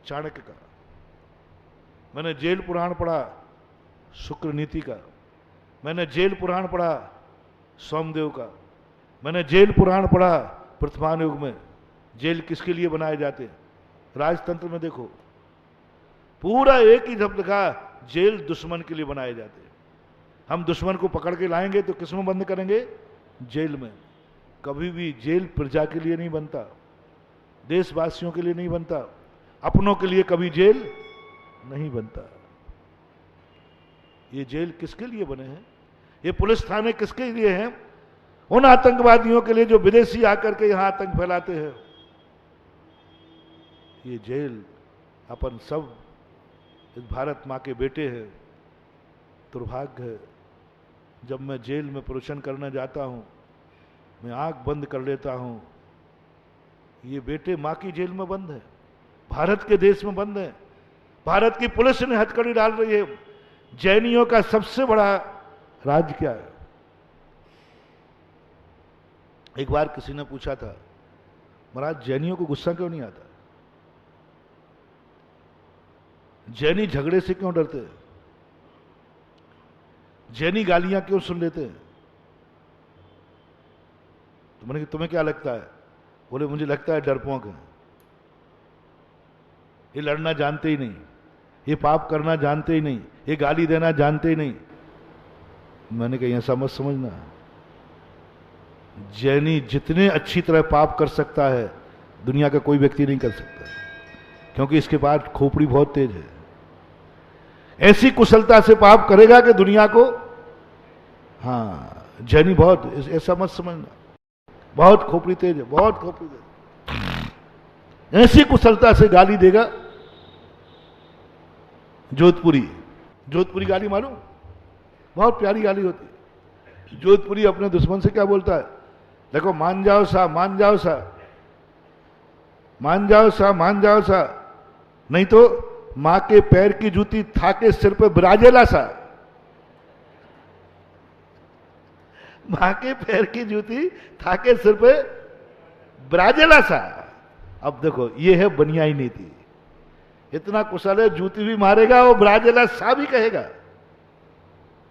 चाणक्य का। मैंने जेल पुराण पढ़ा, शुक्र नीति का, मैंने जेल पुराण पढ़ा सोमदेव का, मैंने जेल पुराण पढ़ा वर्तमान युग में। जेल किसके लिए बनाए जाते हैं? राजतंत्र में देखो पूरा एक ही शब्द लिखा, जेल दुश्मन के लिए बनाए जाते हैं। हम दुश्मन को पकड़ के लाएंगे तो किस में बंद करेंगे? जेल में। कभी भी जेल प्रजा के लिए नहीं बनता, देशवासियों के लिए नहीं बनता, अपनों के लिए कभी जेल नहीं बनता। ये जेल किसके लिए बने हैं? ये पुलिस थाने किसके लिए हैं? उन आतंकवादियों के लिए जो विदेशी आकर के यहां आतंक फैलाते हैं। ये जेल अपन सब इस भारत मां के बेटे हैं। दुर्भाग्य है, जब मैं जेल में प्रवचन करने जाता हूं, मैं आंख बंद कर लेता हूं, ये बेटे मां की जेल में बंद है, भारत के देश में बंद है। भारत की पुलिस ने हथकड़ी डाल रही है। जैनियों का सबसे बड़ा राज क्या है? एक बार किसी ने पूछा था, महाराज जैनियों को गुस्सा क्यों नहीं आता? जैनी झगड़े से क्यों डरते हैं? जैनी गालियां क्यों सुन लेते हैं? तो मैंने कहा तुम्हें क्या लगता है? बोले मुझे लगता है डरपोक है, ये लड़ना जानते ही नहीं, ये पाप करना जानते ही नहीं, ये गाली देना जानते ही नहीं। मैंने कहा ऐसा मत समझना, जैनी जितने अच्छी तरह पाप कर सकता है दुनिया का कोई व्यक्ति नहीं कर सकता, क्योंकि इसके पास खोपड़ी बहुत तेज है। ऐसी कुशलता से पाप करेगा कि दुनिया को, हाँ जैनी बहुत, ऐसा मत समझना, बहुत खोपड़ी तेज है, बहुत खोपड़ी तेज। ऐसी कुशलता से गाली देगा। जोधपुरी गाली मालूम, बहुत प्यारी गाली होती है। जोधपुरी अपने दुश्मन से क्या बोलता है? देखो मान जाओ सा, मान जाओ सा, मान जाओ सा, मान जाओ सा, नहीं तो मां के पैर की जूती थाके सिर पे बिराजेला सा। मां के पैर की जूती थाके सिर पे बिराजेला सा। अब देखो ये है बनियाई नीति। इतना कुशल है, जूती भी मारेगा और बिराजेला सा भी कहेगा।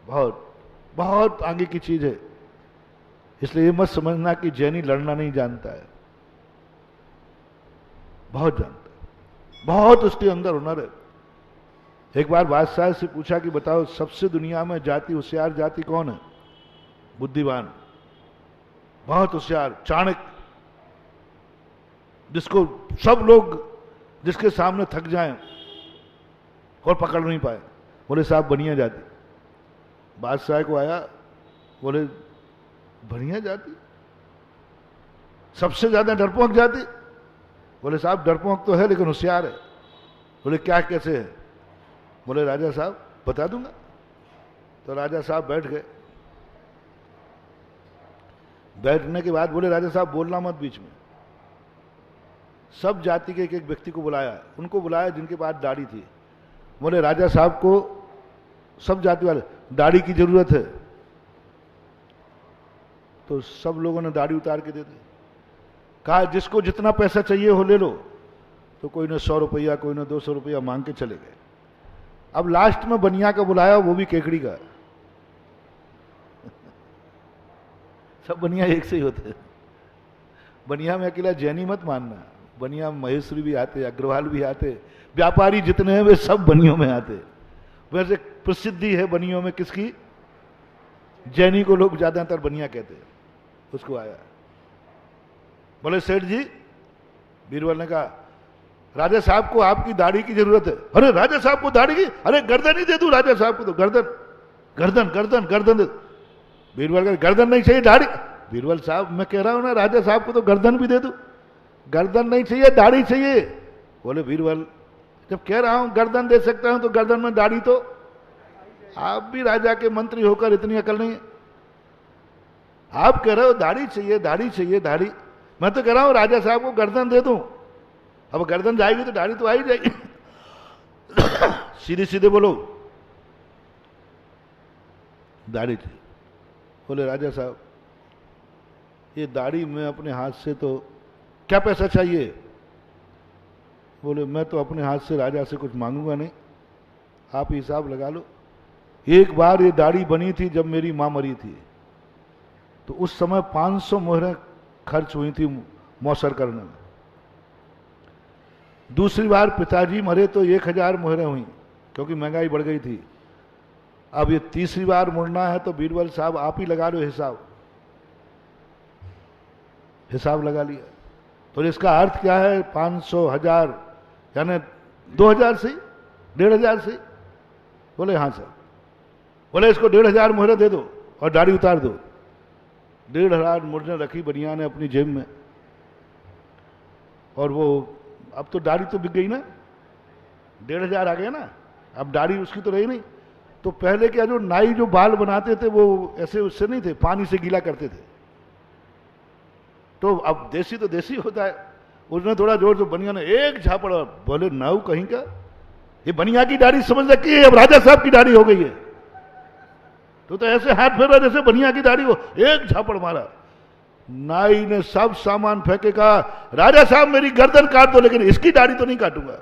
बहुत बहुत आगे की चीज है। इसलिए ये मत समझना कि जैनी लड़ना नहीं जानता है, बहुत जानता है, बहुत उसके अंदर हुनर है। एक बार बादशाह से पूछा कि बताओ सबसे दुनिया में जाति होशियार जाति कौन है? बुद्धिमान, बहुत होशियार, चाणक्य, जिसको सब लोग जिसके सामने थक जाएं और पकड़ नहीं पाए। बोले साहब बनिया जाति। बादशाह को आया, बोले बनिया जाति, सबसे ज्यादा डरपोक जाति? बोले साहब डरपोक तो है लेकिन होशियार है। बोले क्या, कैसे है? बोले राजा साहब बता दूंगा। तो राजा साहब बैठ गए। बैठने के बाद बोले राजा साहब बोलना मत बीच में। सब जाति के एक एक व्यक्ति को बुलाया, उनको बुलाया जिनके पास दाढ़ी थी। बोले राजा साहब को, सब जाति वाले, दाढ़ी की जरूरत है। तो सब लोगों ने दाढ़ी उतार के दे दी। कहा जिसको जितना पैसा चाहिए हो ले लो। तो कोई ने 100 रुपया, कोई ने 200 रुपया मांग के चले गए। अब लास्ट में बनिया का बुलाया, वो भी केकड़ी का। सब बनिया एक से ही होते हैं। बनिया में अकेला जैनी मत मानना, बनिया महेश्वरी भी आते, अग्रवाल भी आते, व्यापारी जितने हैं वे सब बनियों में आते। वैसे प्रसिद्धि है बनियों में किसकी? जैनी को लोग ज्यादातर बनिया कहते हैं। उसको आया, बोले सेठ जी, बीरबल ने कहा राजा साहब को आपकी दाढ़ी की जरूरत है। अरे राजा साहब को दाढ़ी की? अरे गर्दन ही दे दूं राजा साहब को। तो गर्दन गर्दन गर्दन गर्दन दे। बीरबल का गर्दन नहीं चाहिए, दाढ़ी। बीरबल साहब मैं कह रहा हूं ना राजा साहब को तो गर्दन भी दे दूं। गर्दन नहीं चाहिए, दाढ़ी चाहिए। बोले बीरबल जब कह रहा हूं गर्दन दे सकता हूं तो गर्दन में दाढ़ी तो? आप भी राजा के मंत्री होकर इतनी अकल नहीं है। आप कह रहे हो दाढ़ी चाहिए, दाढ़ी चाहिए, दाढ़ी। मैं तो कह रहा हूं राजा साहब को गर्दन दे दूं। अब गर्दन जाएगी तो दाढ़ी तो आ ही जाएगी। सीधे सीधे बोलो, दाढ़ी चाहिए। बोले राजा साहब ये दाढ़ी मैं अपने हाथ से, तो क्या पैसा चाहिए? बोले मैं तो अपने हाथ से राजा से कुछ मांगूंगा नहीं, आप हिसाब लगा लो। एक बार ये दाढ़ी बनी थी जब मेरी मां मरी थी, तो उस समय 500 मोहरें खर्च हुई थी मौसर करने में। दूसरी बार पिताजी मरे तो 1000 मोहरें हुई, क्योंकि महंगाई बढ़ गई थी। अब ये तीसरी बार मुड़ना है तो बीरबल साहब आप ही लगा लो हिसाब लगा लिया। तो इसका अर्थ क्या है? 500, 1000 यानी 2000 से 1500 से। बोले हाँ सर। बोले इसको 1500 मोहरें दे दो और दाढ़ी उतार दो। 1500 मोहरें रखी बनिया ने अपनी जेब में, और वो अब तो दाढ़ी तो बिक गई ना, 1500 आ गया ना, अब दाढ़ी उसकी तो रही नहीं। तो पहले क्या, जो नाई जो बाल बनाते थे वो ऐसे उससे नहीं थे, पानी से गीला करते थे। तो अब देसी तो देसी होता है, उसने थोड़ा जोर से बनिया ने एक झापड़, बोले नाऊ कहीं का, ये बनिया की दाढ़ी समझ रखी है, अब राजा साहब की दाढ़ी हो गई है। तो ऐसे हाथ फेर रहा जैसे बनिया की दाढ़ी हो, एक झापड़ मारा। नाई ने सब सामान फेंके, कहा राजा साहब मेरी गर्दन काट दो, लेकिन इसकी दाढ़ी तो नहीं काटूंगा।